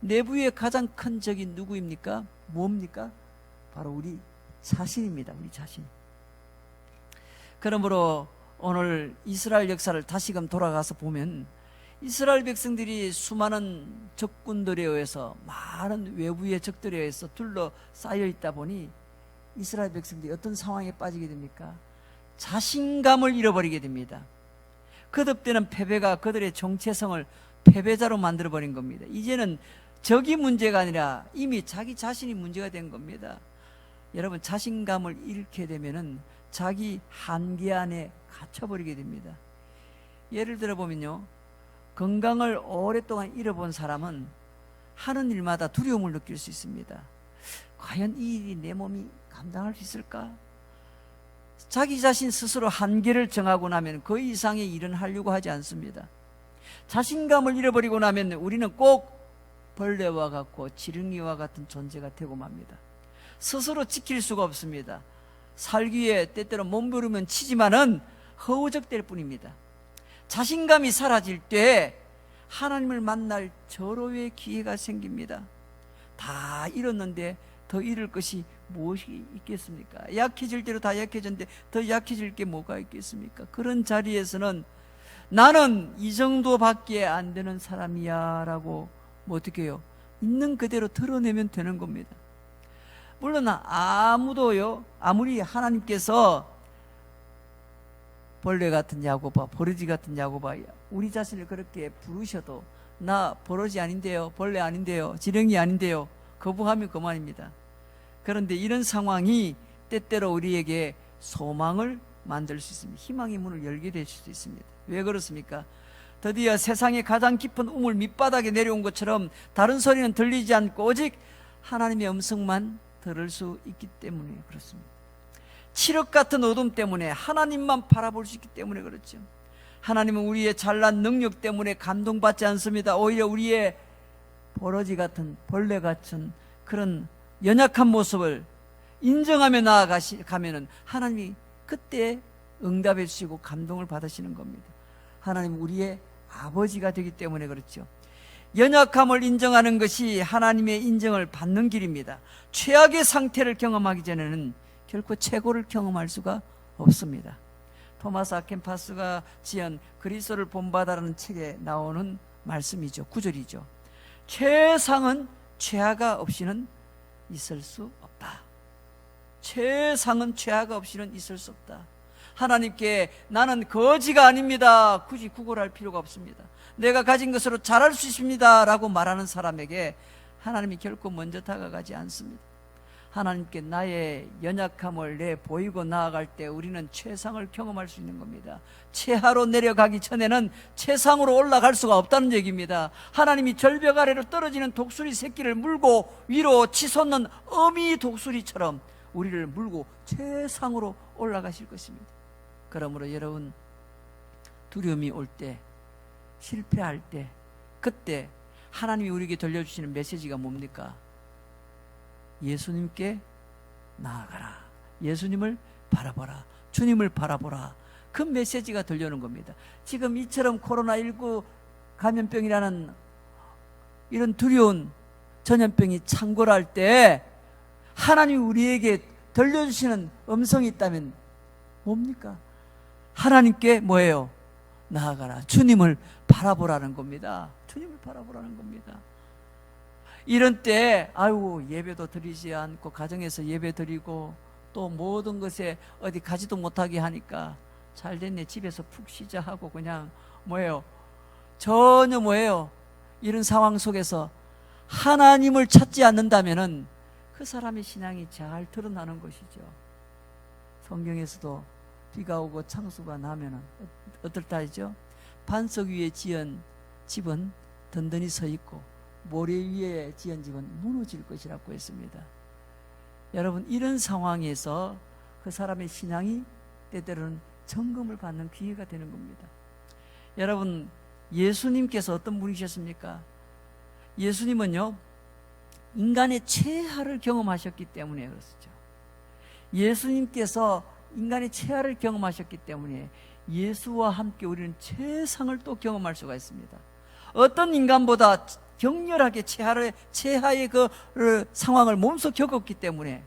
A: 내부의 가장 큰 적이 누구입니까? 뭡니까? 바로 우리 자신입니다. 우리 자신. 그러므로 오늘 이스라엘 역사를 다시금 돌아가서 보면 이스라엘 백성들이 수많은 적군들에 의해서, 많은 외부의 적들에 의해서 둘러싸여 있다 보니 이스라엘 백성들이 어떤 상황에 빠지게 됩니까? 자신감을 잃어버리게 됩니다. 거듭되는 패배가 그들의 정체성을 패배자로 만들어버린 겁니다. 이제는 적이 문제가 아니라 이미 자기 자신이 문제가 된 겁니다. 여러분, 자신감을 잃게 되면은 자기 한계 안에 갇혀버리게 됩니다. 예를 들어 보면요, 건강을 오랫동안 잃어본 사람은 하는 일마다 두려움을 느낄 수 있습니다. 과연 이 일이 내 몸이 감당할 수 있을까? 자기 자신 스스로 한계를 정하고 나면 그 이상의 일은 하려고 하지 않습니다. 자신감을 잃어버리고 나면 우리는 꼭 벌레와 같고 지렁이와 같은 존재가 되고 맙니다. 스스로 지킬 수가 없습니다. 살기 위해 때때로 몸부림은 치지만은 허우적될 뿐입니다. 자신감이 사라질 때 하나님을 만날 절호의 기회가 생깁니다. 다 잃었는데 더 잃을 것이 무엇이 있겠습니까? 약해질 대로 다 약해졌는데 더 약해질 게 뭐가 있겠습니까? 그런 자리에서는 나는 이 정도밖에 안 되는 사람이야 라고 뭐 어떻게 해요? 있는 그대로 드러내면 되는 겁니다. 물론 아무도요, 아무리 하나님께서 벌레 같은 야고바, 버러지 같은 야고바, 우리 자신을 그렇게 부르셔도 나 버러지 아닌데요, 벌레 아닌데요, 지렁이 아닌데요, 거부하면 그만입니다. 그런데 이런 상황이 때때로 우리에게 소망을 만들 수 있습니다. 희망의 문을 열게 될 수도 있습니다. 왜 그렇습니까? 드디어 세상의 가장 깊은 우물 밑바닥에 내려온 것처럼 다른 소리는 들리지 않고 오직 하나님의 음성만 들을 수 있기 때문에 그렇습니다. 칠흑 같은 어둠 때문에 하나님만 바라볼 수 있기 때문에 그렇죠. 하나님은 우리의 잘난 능력 때문에 감동받지 않습니다. 오히려 우리의 버러지 같은, 벌레 같은 그런 연약한 모습을 인정하며 나아가면은 하나님이 그때 응답해 주시고 감동을 받으시는 겁니다. 하나님은 우리의 아버지가 되기 때문에 그렇죠. 연약함을 인정하는 것이 하나님의 인정을 받는 길입니다. 최악의 상태를 경험하기 전에는 결코 최고를 경험할 수가 없습니다. 토마스 아켄파스가 지은 그리스도를 본받아라는 책에 나오는 말씀이죠. 구절이죠. 최상은 최하가 없이는 있을 수 없다. 최상은 최하가 없이는 있을 수 없다. 하나님께 나는 거지가 아닙니다. 굳이 구걸할 필요가 없습니다. 내가 가진 것으로 잘할 수 있습니다 라고 말하는 사람에게 하나님이 결코 먼저 다가가지 않습니다. 하나님께 나의 연약함을 내보이고 나아갈 때 우리는 최상을 경험할 수 있는 겁니다. 최하로 내려가기 전에는 최상으로 올라갈 수가 없다는 얘기입니다. 하나님이 절벽 아래로 떨어지는 독수리 새끼를 물고 위로 치솟는 어미 독수리처럼 우리를 물고 최상으로 올라가실 것입니다. 그러므로 여러분, 두려움이 올 때, 실패할 때, 그때 하나님이 우리에게 들려주시는 메시지가 뭡니까? 예수님께 나아가라. 예수님을 바라보라. 주님을 바라보라. 그 메시지가 들려오는 겁니다. 지금 이처럼 코로나19 감염병이라는 이런 두려운 전염병이 창궐할 때 하나님이 우리에게 들려주시는 음성이 있다면 뭡니까? 하나님께 뭐예요? 나아가라. 주님을 바라보라는 겁니다. 주님을 바라보라는 겁니다. 이런 때 아이고 예배도 드리지 않고 가정에서 예배 드리고 또 모든 것에 어디 가지도 못하게 하니까 잘됐네, 집에서 푹 쉬자 하고 그냥 뭐예요? 전혀 뭐예요? 이런 상황 속에서 하나님을 찾지 않는다면은 그 사람의 신앙이 잘 드러나는 것이죠. 성경에서도 비가 오고 창수가 나면은 어떨 때죠? 반석 위에 지은 집은 든든히 서 있고 모래 위에 지은 집은 무너질 것이라고 했습니다. 여러분, 이런 상황에서 그 사람의 신앙이 때때로는 점검을 받는 기회가 되는 겁니다. 여러분, 예수님께서 어떤 분이셨습니까? 예수님은요, 인간의 최하를 경험하셨기 때문에 그렇죠. 예수님께서 인간의 최하를 경험하셨기 때문에 예수와 함께 우리는 최상을 또 경험할 수가 있습니다. 어떤 인간보다 격렬하게 최하의 그 상황을 몸소 겪었기 때문에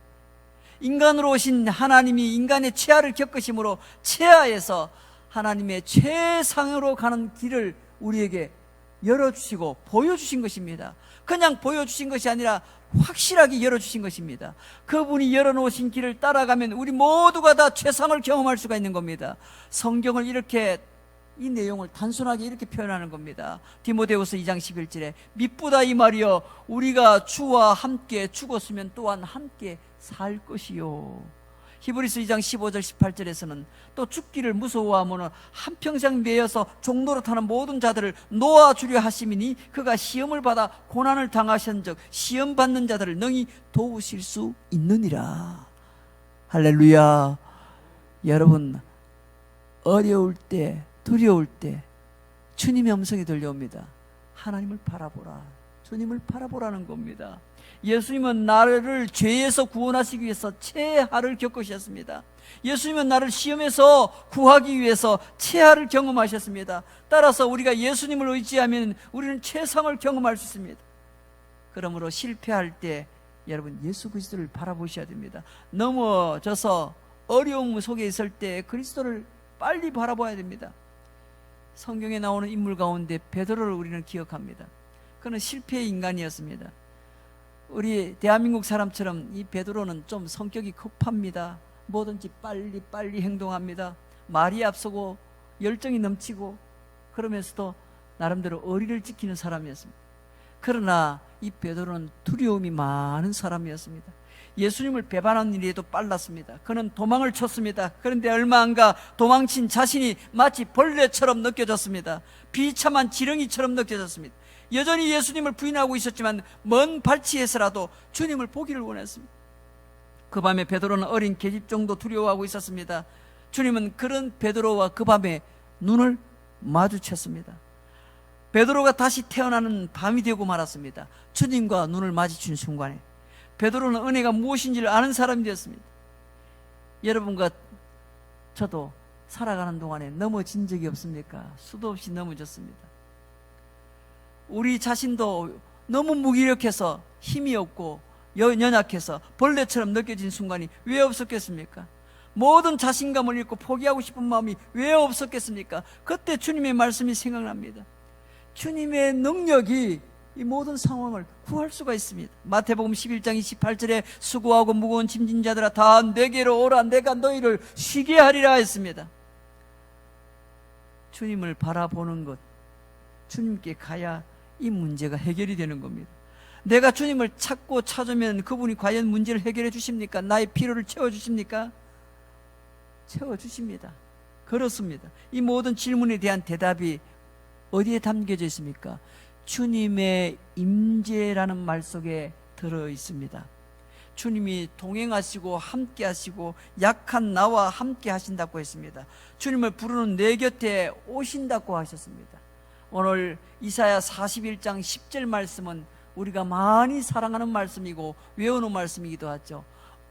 A: 인간으로 오신 하나님이 인간의 최하를 겪으심으로 최하에서 하나님의 최상으로 가는 길을 우리에게 열어주시고 보여주신 것입니다. 그냥 보여주신 것이 아니라 확실하게 열어주신 것입니다. 그분이 열어놓으신 길을 따라가면 우리 모두가 다 최상을 경험할 수가 있는 겁니다. 성경을 이렇게 이 내용을 단순하게 이렇게 표현하는 겁니다. 디모데후서 2장 11절에 미쁘다 이 말이여 우리가 주와 함께 죽었으면 또한 함께 살 것이요. 히브리서 2장 15절 18절에서는 또 죽기를 무서워하므로 한평생 매여서 종노릇하는 모든 자들을 놓아주려 하심이니 그가 시험을 받아 고난을 당하신즉 시험 받는 자들을 능히 도우실 수 있느니라. 할렐루야. 여러분, 어려울 때, 두려울 때 주님의 음성이 들려옵니다. 하나님을 바라보라. 주님을 바라보라는 겁니다. 예수님은 나를 죄에서 구원하시기 위해서 체하를 겪으셨습니다. 예수님은 나를 시험에서 구하기 위해서 체하를 경험하셨습니다. 따라서 우리가 예수님을 의지하면 우리는 최상을 경험할 수 있습니다. 그러므로 실패할 때 여러분 예수 그리스도를 바라보셔야 됩니다. 넘어져서 어려움 속에 있을 때 그리스도를 빨리 바라봐야 됩니다. 성경에 나오는 인물 가운데 베드로를 우리는 기억합니다. 그는 실패의 인간이었습니다. 우리 대한민국 사람처럼 이 베드로는 좀 성격이 급합니다. 뭐든지 빨리 행동합니다. 말이 앞서고 열정이 넘치고 그러면서도 나름대로 의리를 지키는 사람이었습니다. 그러나 이 베드로는 두려움이 많은 사람이었습니다. 예수님을 배반한 일에도 빨랐습니다. 그는 도망을 쳤습니다. 그런데 얼마 안가 도망친 자신이 마치 벌레처럼 느껴졌습니다. 비참한 지렁이처럼 느껴졌습니다. 여전히 예수님을 부인하고 있었지만 먼 발치에서라도 주님을 보기를 원했습니다. 그 밤에 베드로는 어린 계집 정도 두려워하고 있었습니다. 주님은 그런 베드로와 그 밤에 눈을 마주쳤습니다. 베드로가 다시 태어나는 밤이 되고 말았습니다. 주님과 눈을 마주친 순간에 베드로는 은혜가 무엇인지를 아는 사람이 되었습니다. 여러분과 저도 살아가는 동안에 넘어진 적이 없습니까? 수도 없이 넘어졌습니다. 우리 자신도 너무 무기력해서 힘이 없고 연약해서 벌레처럼 느껴진 순간이 왜 없었겠습니까? 모든 자신감을 잃고 포기하고 싶은 마음이 왜 없었겠습니까? 그때 주님의 말씀이 생각납니다. 주님의 능력이 이 모든 상황을 구할 수가 있습니다. 마태복음 11장 28절에 수고하고 무거운 짐진 자들아 다 내게로 오라 내가 너희를 쉬게 하리라 했습니다. 주님을 바라보는 것, 주님께 가야 이 문제가 해결이 되는 겁니다. 내가 주님을 찾고 찾으면 그분이 과연 문제를 해결해 주십니까? 나의 필요를 채워주십니까? 채워주십니다. 그렇습니다. 이 모든 질문에 대한 대답이 어디에 담겨져 있습니까? 주님의 임재라는 말 속에 들어 있습니다. 주님이 동행하시고 함께 하시고 약한 나와 함께 하신다고 했습니다. 주님을 부르는 내 곁에 오신다고 하셨습니다. 오늘 이사야 41장 10절 말씀은 우리가 많이 사랑하는 말씀이고 외우는 말씀이기도 하죠.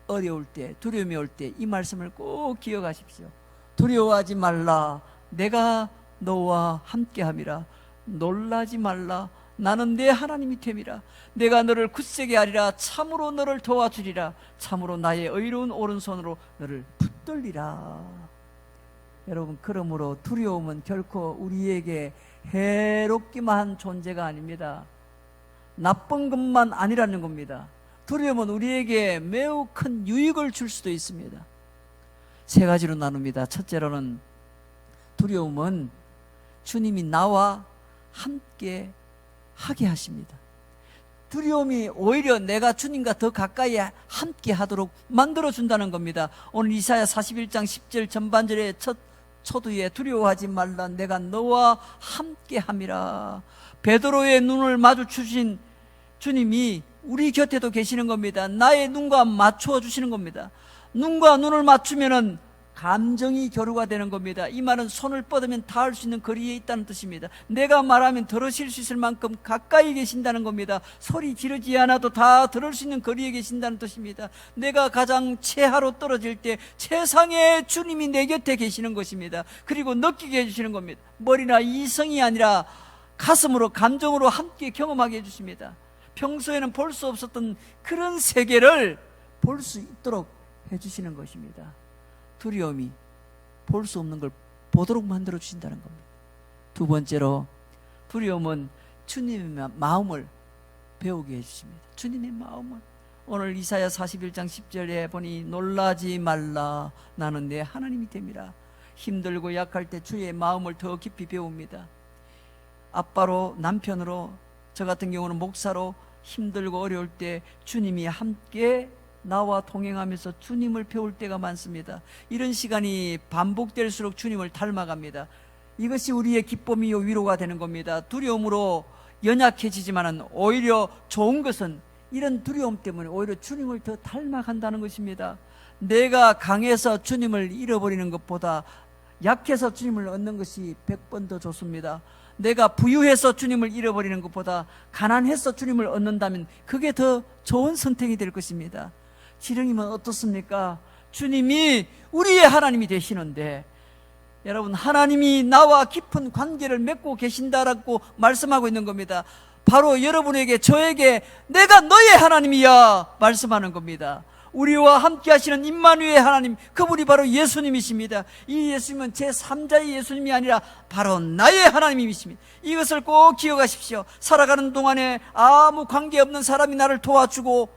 A: 어려울 때, 두려움이 올 때 이 말씀을 꼭 기억하십시오. 두려워하지 말라. 내가 너와 함께함이라. 놀라지 말라. 나는 내 하나님이 됨이라. 내가 너를 굳세게 하리라. 참으로 너를 도와주리라. 참으로 나의 의로운 오른손으로 너를 붙들리라. 여러분, 그러므로 두려움은 결코 우리에게 해롭기만 한 존재가 아닙니다. 나쁜 것만 아니라는 겁니다. 두려움은 우리에게 매우 큰 유익을 줄 수도 있습니다. 세 가지로 나눕니다. 첫째로는 두려움은 주님이 나와 함께 하게 하십니다. 두려움이 오히려 내가 주님과 더 가까이 함께 하도록 만들어준다는 겁니다. 오늘 이사야 41장 10절 전반절의 첫 초두에 두려워하지 말라. 내가 너와 함께 함이라. 베드로의 눈을 마주치신 주님이 우리 곁에도 계시는 겁니다. 나의 눈과 맞추어 주시는 겁니다. 눈과 눈을 맞추면은 감정이 교류가 되는 겁니다. 이 말은 손을 뻗으면 닿을 수 있는 거리에 있다는 뜻입니다. 내가 말하면 들으실 수 있을 만큼 가까이 계신다는 겁니다. 소리 지르지 않아도 다 들을 수 있는 거리에 계신다는 뜻입니다. 내가 가장 최하로 떨어질 때 최상의 주님이 내 곁에 계시는 것입니다. 그리고 느끼게 해주시는 겁니다. 머리나 이성이 아니라 가슴으로 감정으로 함께 경험하게 해주십니다. 평소에는 볼 수 없었던 그런 세계를 볼 수 있도록 해주시는 것입니다. 두려움이 볼 수 없는 걸 보도록 만들어 주신다는 겁니다. 두 번째로 두려움은 주님의 마음을 배우게 해주십니다. 주님의 마음을. 오늘 이사야 41장 10절에 보니 놀라지 말라. 나는 내 하나님이 됨이라. 힘들고 약할 때 주의 마음을 더 깊이 배웁니다. 아빠로, 남편으로, 저 같은 경우는 목사로 힘들고 어려울 때 주님이 함께 나와 동행하면서 주님을 배울 때가 많습니다. 이런 시간이 반복될수록 주님을 닮아갑니다. 이것이 우리의 기쁨이요 위로가 되는 겁니다. 두려움으로 연약해지지만 오히려 좋은 것은 이런 두려움 때문에 오히려 주님을 더 닮아간다는 것입니다. 내가 강해서 주님을 잃어버리는 것보다 약해서 주님을 얻는 것이 100번 더 좋습니다. 내가 부유해서 주님을 잃어버리는 것보다 가난해서 주님을 얻는다면 그게 더 좋은 선택이 될 것입니다. 지렁이면 어떻습니까? 주님이 우리의 하나님이 되시는데, 여러분, 하나님이 나와 깊은 관계를 맺고 계신다라고 말씀하고 있는 겁니다. 바로 여러분에게, 저에게 내가 너의 하나님이야 말씀하는 겁니다. 우리와 함께 하시는 임마누엘 하나님, 그분이 바로 예수님이십니다. 이 예수님은 제3자의 예수님이 아니라 바로 나의 하나님이십니다. 이것을 꼭 기억하십시오. 살아가는 동안에 아무 관계없는 사람이 나를 도와주고,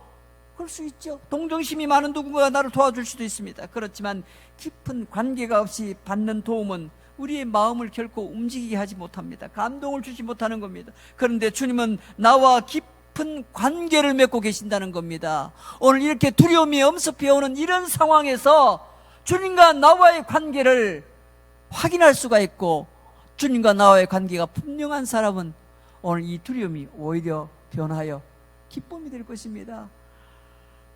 A: 그럴 수 있죠. 동정심이 많은 누군가가 나를 도와줄 수도 있습니다. 그렇지만 깊은 관계가 없이 받는 도움은 우리의 마음을 결코 움직이게 하지 못합니다. 감동을 주지 못하는 겁니다. 그런데 주님은 나와 깊은 관계를 맺고 계신다는 겁니다. 오늘 이렇게 두려움이 엄습해오는 이런 상황에서 주님과 나와의 관계를 확인할 수가 있고, 주님과 나와의 관계가 분명한 사람은 오늘 이 두려움이 오히려 변하여 기쁨이 될 것입니다.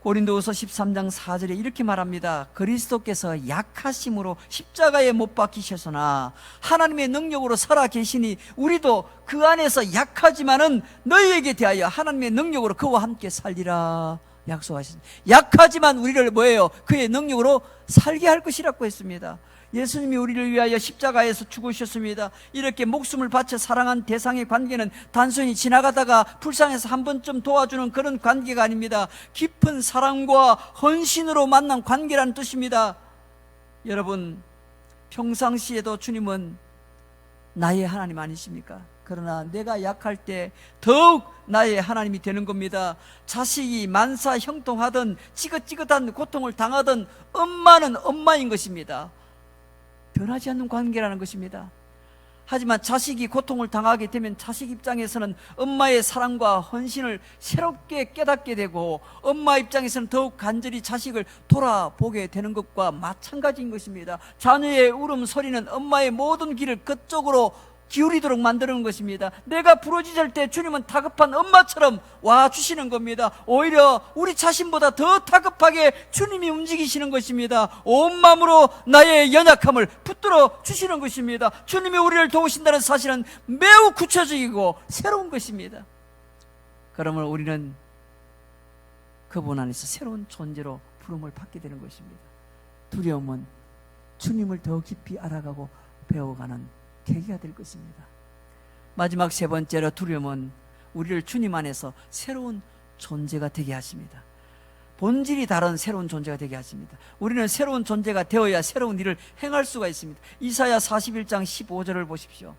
A: 고린도후서 13장 4절에 이렇게 말합니다. 그리스도께서 약하심으로 십자가에 못 박히셨으나 하나님의 능력으로 살아 계시니 우리도 그 안에서 약하지만은 너희에게 대하여 하나님의 능력으로 그와 함께 살리라 약속하셨습니다. 약하지만 우리를 뭐예요? 그의 능력으로 살게 할 것이라고 했습니다. 예수님이 우리를 위하여 십자가에서 죽으셨습니다. 이렇게 목숨을 바쳐 사랑한 대상의 관계는 단순히 지나가다가 불쌍해서 한 번쯤 도와주는 그런 관계가 아닙니다. 깊은 사랑과 헌신으로 만난 관계라는 뜻입니다. 여러분, 평상시에도 주님은 나의 하나님 아니십니까? 그러나 내가 약할 때 더욱 나의 하나님이 되는 겁니다. 자식이 만사 형통하든 지긋지긋한 고통을 당하든 엄마는 엄마인 것입니다. 변하지 않는 관계라는 것입니다. 하지만 자식이 고통을 당하게 되면 자식 입장에서는 엄마의 사랑과 헌신을 새롭게 깨닫게 되고, 엄마 입장에서는 더욱 간절히 자식을 돌아보게 되는 것과 마찬가지인 것입니다. 자녀의 울음소리는 엄마의 모든 길을 그쪽으로 기울이도록 만드는 것입니다. 내가 부러지질 때 주님은 다급한 엄마처럼 와주시는 겁니다. 오히려 우리 자신보다 더 다급하게 주님이 움직이시는 것입니다. 온 마음으로 나의 연약함을 붙들어 주시는 것입니다. 주님이 우리를 도우신다는 사실은 매우 구체적이고 새로운 것입니다. 그러면 우리는 그분 안에서 새로운 존재로 부름을 받게 되는 것입니다. 두려움은 주님을 더 깊이 알아가고 배워가는 계기가 될 것입니다. 마지막 세 번째로, 두려움은 우리를 주님 안에서 새로운 존재가 되게 하십니다. 본질이 다른 새로운 존재가 되게 하십니다. 우리는 새로운 존재가 되어야 새로운 일을 행할 수가 있습니다. 이사야 41장 15절을 보십시오.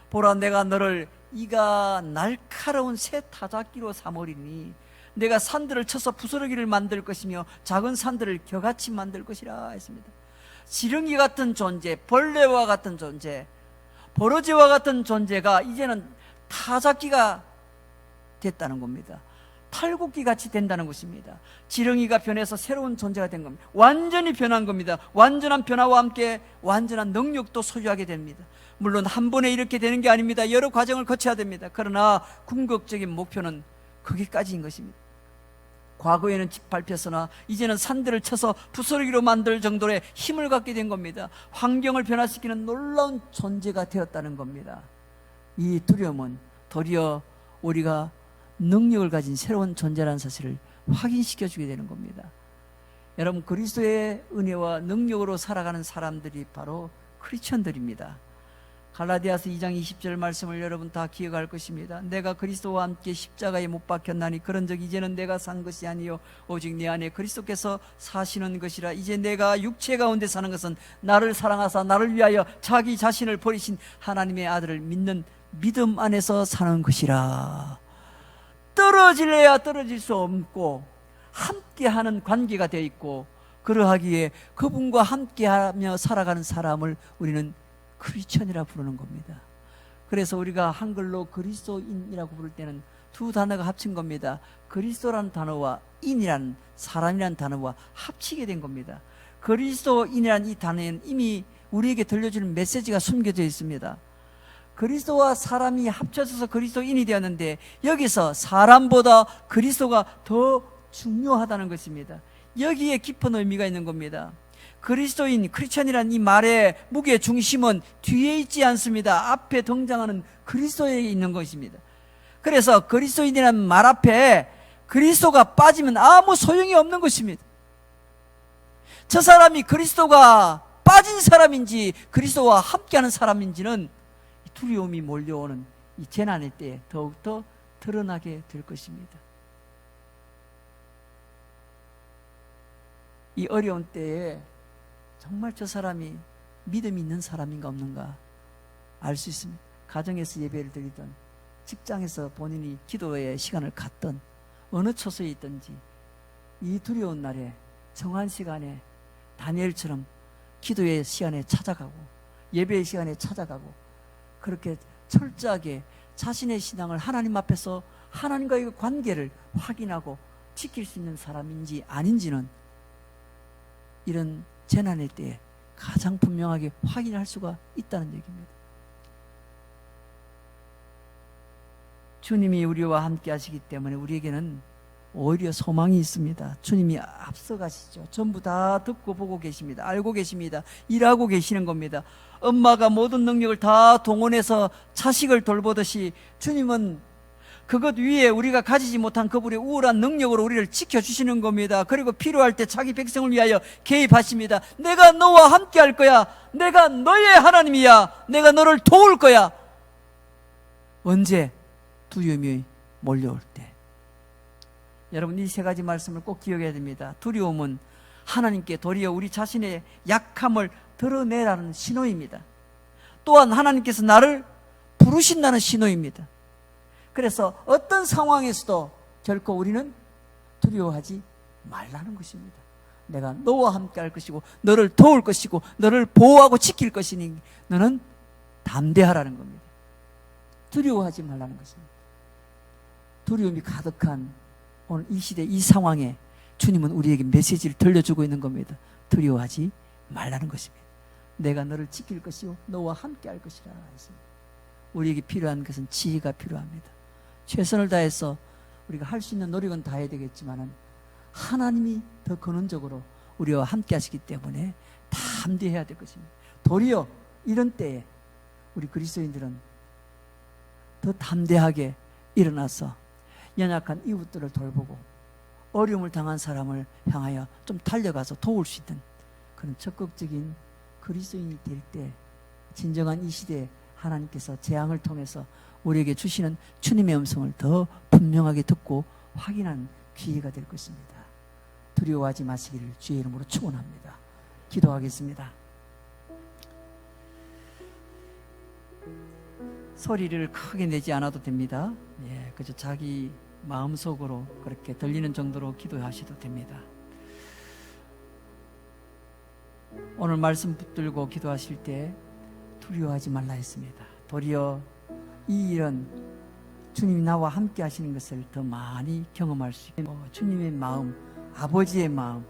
A: 보라, 내가 너를 이가 날카로운 새 타작기로 삼으리니 내가 산들을 쳐서 부스러기를 만들 것이며 작은 산들을 겨같이 만들 것이라 했습니다. 지렁이 같은 존재, 벌레와 같은 존재, 버러지와 같은 존재가 이제는 타작기가 됐다는 겁니다. 탈곡기 같이 된다는 것입니다. 지렁이가 변해서 새로운 존재가 된 겁니다. 완전히 변한 겁니다. 완전한 변화와 함께 완전한 능력도 소유하게 됩니다. 물론 한 번에 이렇게 되는 게 아닙니다. 여러 과정을 거쳐야 됩니다. 그러나 궁극적인 목표는 거기까지인 것입니다. 과거에는 짓밟혔으나 이제는 산들을 쳐서 부스러기로 만들 정도의 힘을 갖게 된 겁니다. 환경을 변화시키는 놀라운 존재가 되었다는 겁니다. 이 두려움은 도리어 우리가 능력을 가진 새로운 존재라는 사실을 확인시켜주게 되는 겁니다. 여러분, 그리스도의 은혜와 능력으로 살아가는 사람들이 바로 크리스천들입니다. 갈라디아서 2장 20절 말씀을 여러분 다 기억할 것입니다. 내가 그리스도와 함께 십자가에 못 박혔나니 그런즉 이제는 내가 산 것이 아니요 오직 내 안에 그리스도께서 사시는 것이라. 이제 내가 육체 가운데 사는 것은 나를 사랑하사 나를 위하여 자기 자신을 버리신 하나님의 아들을 믿는 믿음 안에서 사는 것이라. 떨어질래야 떨어질 수 없고 함께하는 관계가 되어 있고, 그러하기에 그분과 함께하며 살아가는 사람을 우리는 크리스천이라 부르는 겁니다. 그래서 우리가 한글로 그리스도인이라고 부를 때는 두 단어가 합친 겁니다. 그리스도라는 단어와 인이라는, 사람이라는 단어와 합치게 된 겁니다. 그리스도인이라는 이 단어에는 이미 우리에게 들려주는 메시지가 숨겨져 있습니다. 그리스도와 사람이 합쳐져서 그리스도인이 되었는데, 여기서 사람보다 그리스도가 더 중요하다는 것입니다. 여기에 깊은 의미가 있는 겁니다. 그리스도인, 크리스천이라는 이 말의 무게 중심은 뒤에 있지 않습니다. 앞에 등장하는 그리스도에 있는 것입니다. 그래서 그리스도인이라는 말 앞에 그리스도가 빠지면 아무 소용이 없는 것입니다. 저 사람이 그리스도가 빠진 사람인지 그리스도와 함께하는 사람인지는 두려움이 몰려오는 이 재난의 때에 더욱더 드러나게 될 것입니다. 이 어려운 때에 정말 저 사람이 믿음이 있는 사람인가 없는가 알 수 있습니다. 가정에서 예배를 드리던, 직장에서 본인이 기도의 시간을 갖던, 어느 처소에 있든지 이 두려운 날에 정한 시간에 다니엘처럼 기도의 시간에 찾아가고 예배의 시간에 찾아가고 그렇게 철저하게 자신의 신앙을 하나님 앞에서 하나님과의 관계를 확인하고 지킬 수 있는 사람인지 아닌지는 이런 재난의 때에 가장 분명하게 확인할 수가 있다는 얘기입니다. 주님이 우리와 함께 하시기 때문에 우리에게는 오히려 소망이 있습니다. 주님이 앞서가시죠. 전부 다 듣고 보고 계십니다. 알고 계십니다. 일하고 계시는 겁니다. 엄마가 모든 능력을 다 동원해서 자식을 돌보듯이 주님은 그것 위에 우리가 가지지 못한 그분의 우월한 능력으로 우리를 지켜주시는 겁니다. 그리고 필요할 때 자기 백성을 위하여 개입하십니다. 내가 너와 함께 할 거야. 내가 너의 하나님이야. 내가 너를 도울 거야. 언제? 두려움이 몰려올 때. 여러분, 이 세 가지 말씀을 꼭 기억해야 됩니다. 두려움은 하나님께 도리어 우리 자신의 약함을 드러내라는 신호입니다. 또한 하나님께서 나를 부르신다는 신호입니다. 그래서 어떤 상황에서도 결코 우리는 두려워하지 말라는 것입니다. 내가 너와 함께 할 것이고 너를 도울 것이고 너를 보호하고 지킬 것이니 너는 담대하라는 겁니다. 두려워하지 말라는 것입니다. 두려움이 가득한 오늘 이 시대 이 상황에 주님은 우리에게 메시지를 들려주고 있는 겁니다. 두려워하지 말라는 것입니다. 내가 너를 지킬 것이요 너와 함께 할 것이라 했습니다. 우리에게 필요한 것은 지혜가 필요합니다. 최선을 다해서 우리가 할 수 있는 노력은 다해야 되겠지만은 하나님이 더 근원적으로 우리와 함께 하시기 때문에 담대해야 될 것입니다. 도리어 이런 때에 우리 그리스도인들은 더 담대하게 일어나서 연약한 이웃들을 돌보고 어려움을 당한 사람을 향하여 좀 달려가서 도울 수 있는 그런 적극적인 그리스도인이 될 때 진정한 이 시대에 하나님께서 재앙을 통해서 우리에게 주시는 주님의 음성을 더 분명하게 듣고 확인하는 기회가 될 것입니다. 두려워하지 마시기를 주의 이름으로 축원합니다. 기도하겠습니다. 소리를 크게 내지 않아도 됩니다. 그저 자기 마음속으로 그렇게 들리는 정도로 기도하셔도 됩니다. 오늘 말씀 붙들고 기도하실 때 두려워하지 말라 했습니다. 도리어 이 일은 주님이 나와 함께 하시는 것을 더 많이 경험할 수 있고 주님의 마음, 아버지의 마음,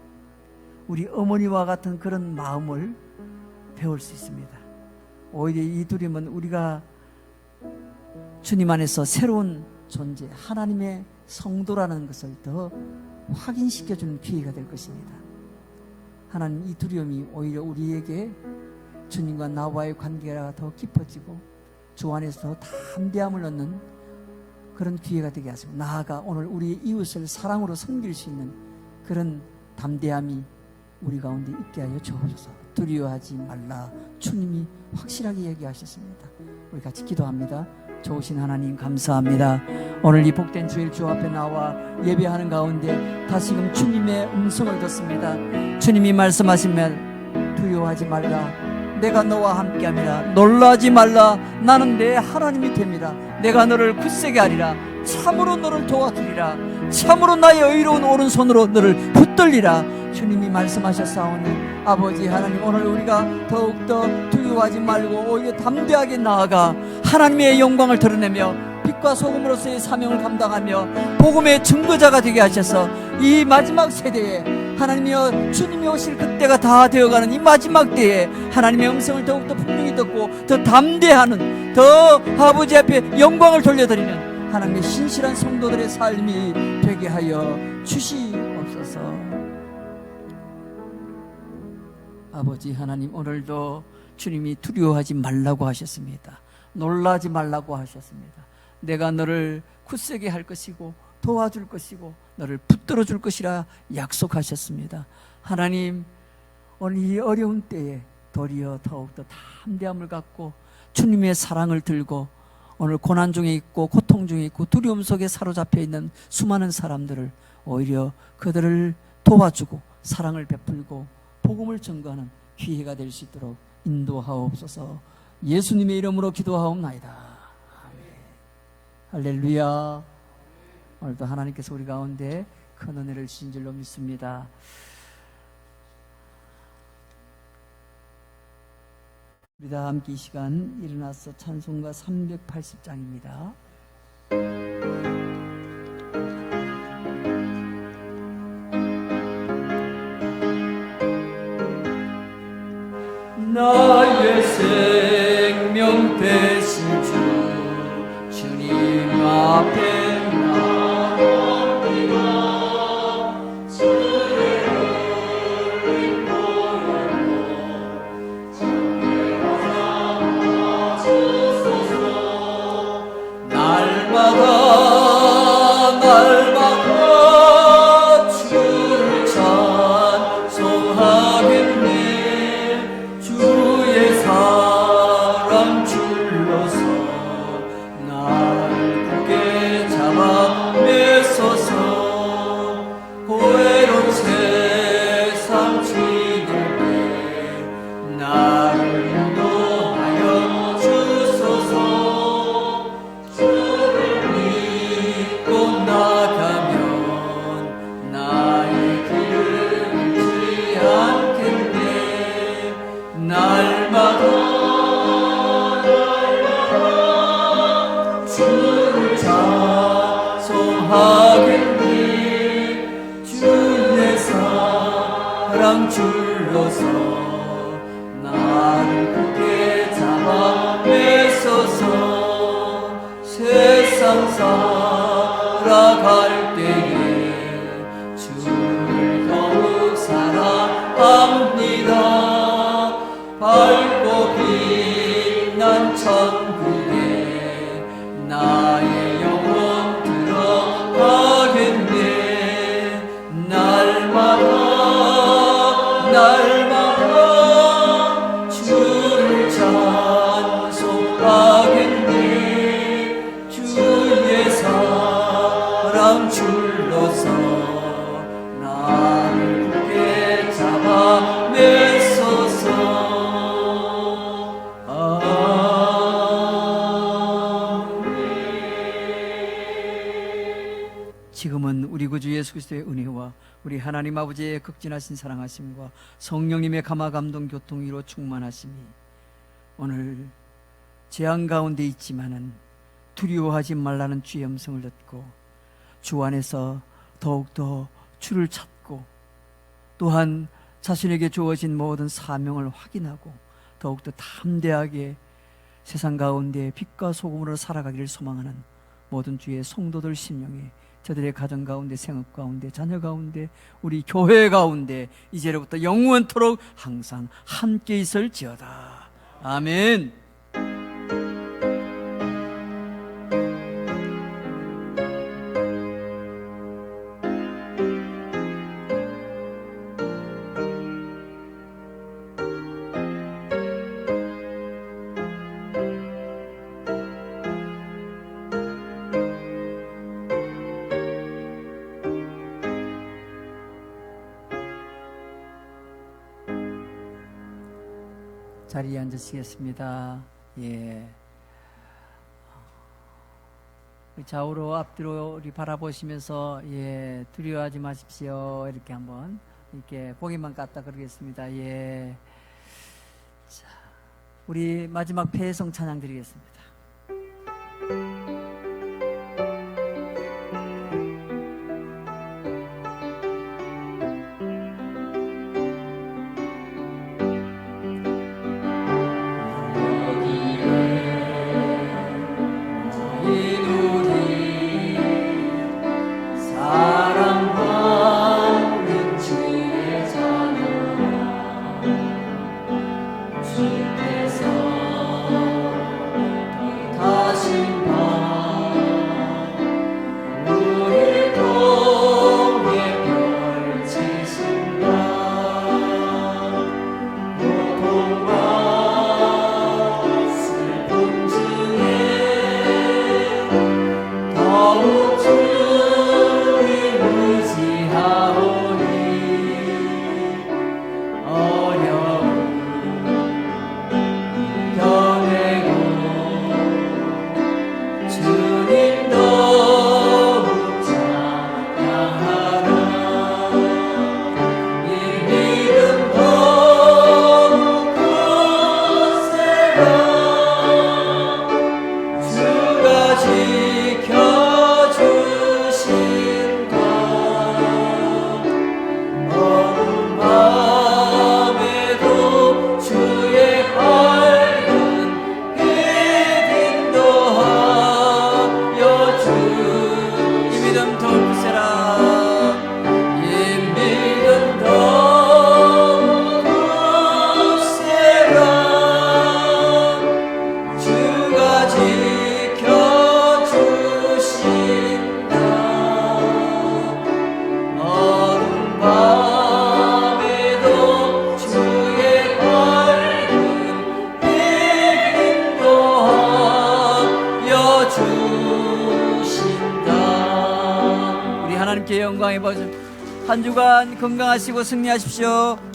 A: 우리 어머니와 같은 그런 마음을 배울 수 있습니다. 오히려 이 두려움은 우리가 주님 안에서 새로운 존재, 하나님의 성도라는 것을 더 확인시켜주는 기회가 될 것입니다. 하나님, 이 두려움이 오히려 우리에게 주님과 나와의 관계가 더 깊어지고 주 안에서 더 담대함을 얻는 그런 기회가 되게 하시고 나아가 오늘 우리의 이웃을 사랑으로 섬길 수 있는 그런 담대함이 우리 가운데 있게 하여 주옵소서. 두려워하지 말라 주님이 확실하게 얘기하셨습니다. 우리 같이 기도합니다. 좋으신 하나님 감사합니다. 오늘 이 복된 주일 주 앞에 나와 예배하는 가운데 다시금 주님의 음성을 듣습니다. 주님이 말씀하시면 두려워하지 말라, 내가 너와 함께합니다. 놀라지 말라, 나는 내 하나님이 됩니다. 내가 너를 굳세게 하리라. 참으로 너를 도와주리라. 참으로 나의 의로운 오른손으로 너를 붙들리라. 주님이 말씀하셨사오니 아버지 하나님, 오늘 우리가 더욱더 두려워하지 말고 오히려 담대하게 나아가 하나님의 영광을 드러내며 빛과 소금으로서의 사명을 감당하며 복음의 증거자가 되게 하셔서 이 마지막 세대에 하나님이여 주님이 오실 그때가 다 되어가는 이 마지막 때에 하나님의 음성을 더욱더 분명히 듣고 더 담대하는, 더 아버지 앞에 영광을 돌려드리는 하나님의 신실한 성도들의 삶이 되게 하여 주시옵소서. 아버지 하나님, 오늘도 주님이 두려워하지 말라고 하셨습니다. 놀라지 말라고 하셨습니다. 내가 너를 굳세게 할 것이고 도와줄 것이고 너를 붙들어 줄 것이라 약속하셨습니다. 하나님, 오늘 이 어려운 때에 도리어 더욱더 담대함을 갖고 주님의 사랑을 들고 오늘 고난 중에 있고 고통 중에 있고 두려움 속에 사로잡혀 있는 수많은 사람들을 오히려 그들을 도와주고 사랑을 베풀고 복음을 전가하는 기회가 될 수 있도록 인도하옵소서. 예수님의 이름으로 기도하옵나이다. 아멘. 할렐루야. 오늘도 하나님께서 우리 가운데 큰 은혜를 주신 줄로 믿습니다. 우리 다 함께 이 시간 일어나서 찬송가 380장입니다.
B: 나의 생명 되신 주 주님 앞에 나옵니다. 주의 흘린 보혈로 정죄와 삼아 주소서. 날마다 주를 찬송하겠네. 주의 사랑 줄로서 나를 굳게 잡아 메소서. 고해로운 세상 지낼 때 나를 인도하여 주소서. 주를 믿고 나가면 나의 길을 잃지 않겠네. 날마다 주를 찬송하겠니. 주의 사랑 줄로서 나를 굳게 잡아 메소서. 세상 살아갈 때에 주를 더욱 사랑합니다. 밝고 빛난 천국에 나의 영혼 들어가겠네. 날마다 주를 찬송하겠네. 주의 사랑 줄로서 나를 굳게 잡아 메소서.
A: 지금은 우리 구주 예수 그리스도의 은혜와 우리 하나님 아버지의 극진하신 사랑하심과 성령님의 감화 감동 교통위로 충만하심이 오늘 재앙 가운데 있지만은 두려워하지 말라는 주의 음성을 듣고 주 안에서 더욱더 주를 찾고 또한 자신에게 주어진 모든 사명을 확인하고 더욱더 담대하게 세상 가운데 빛과 소금으로 살아가기를 소망하는 모든 주의 성도들 심령에 저들의 가정 가운데, 생업 가운데, 자녀 가운데, 우리 교회 가운데 이제로부터 영원토록 항상 함께 있을지어다. 아멘. 자리에 앉으시겠습니다. 예. 좌우로 앞뒤로 우리 바라보시면서 예, 두려워하지 마십시오. 이렇게 한번 이렇게 고개만 깠다 그러겠습니다. 예. 자, 우리 마지막 폐성 찬양 드리겠습니다.
B: 사랑받는 주의 자녀
A: 하나님께 영광의 버전. 한 주간 건강하시고 승리하십시오.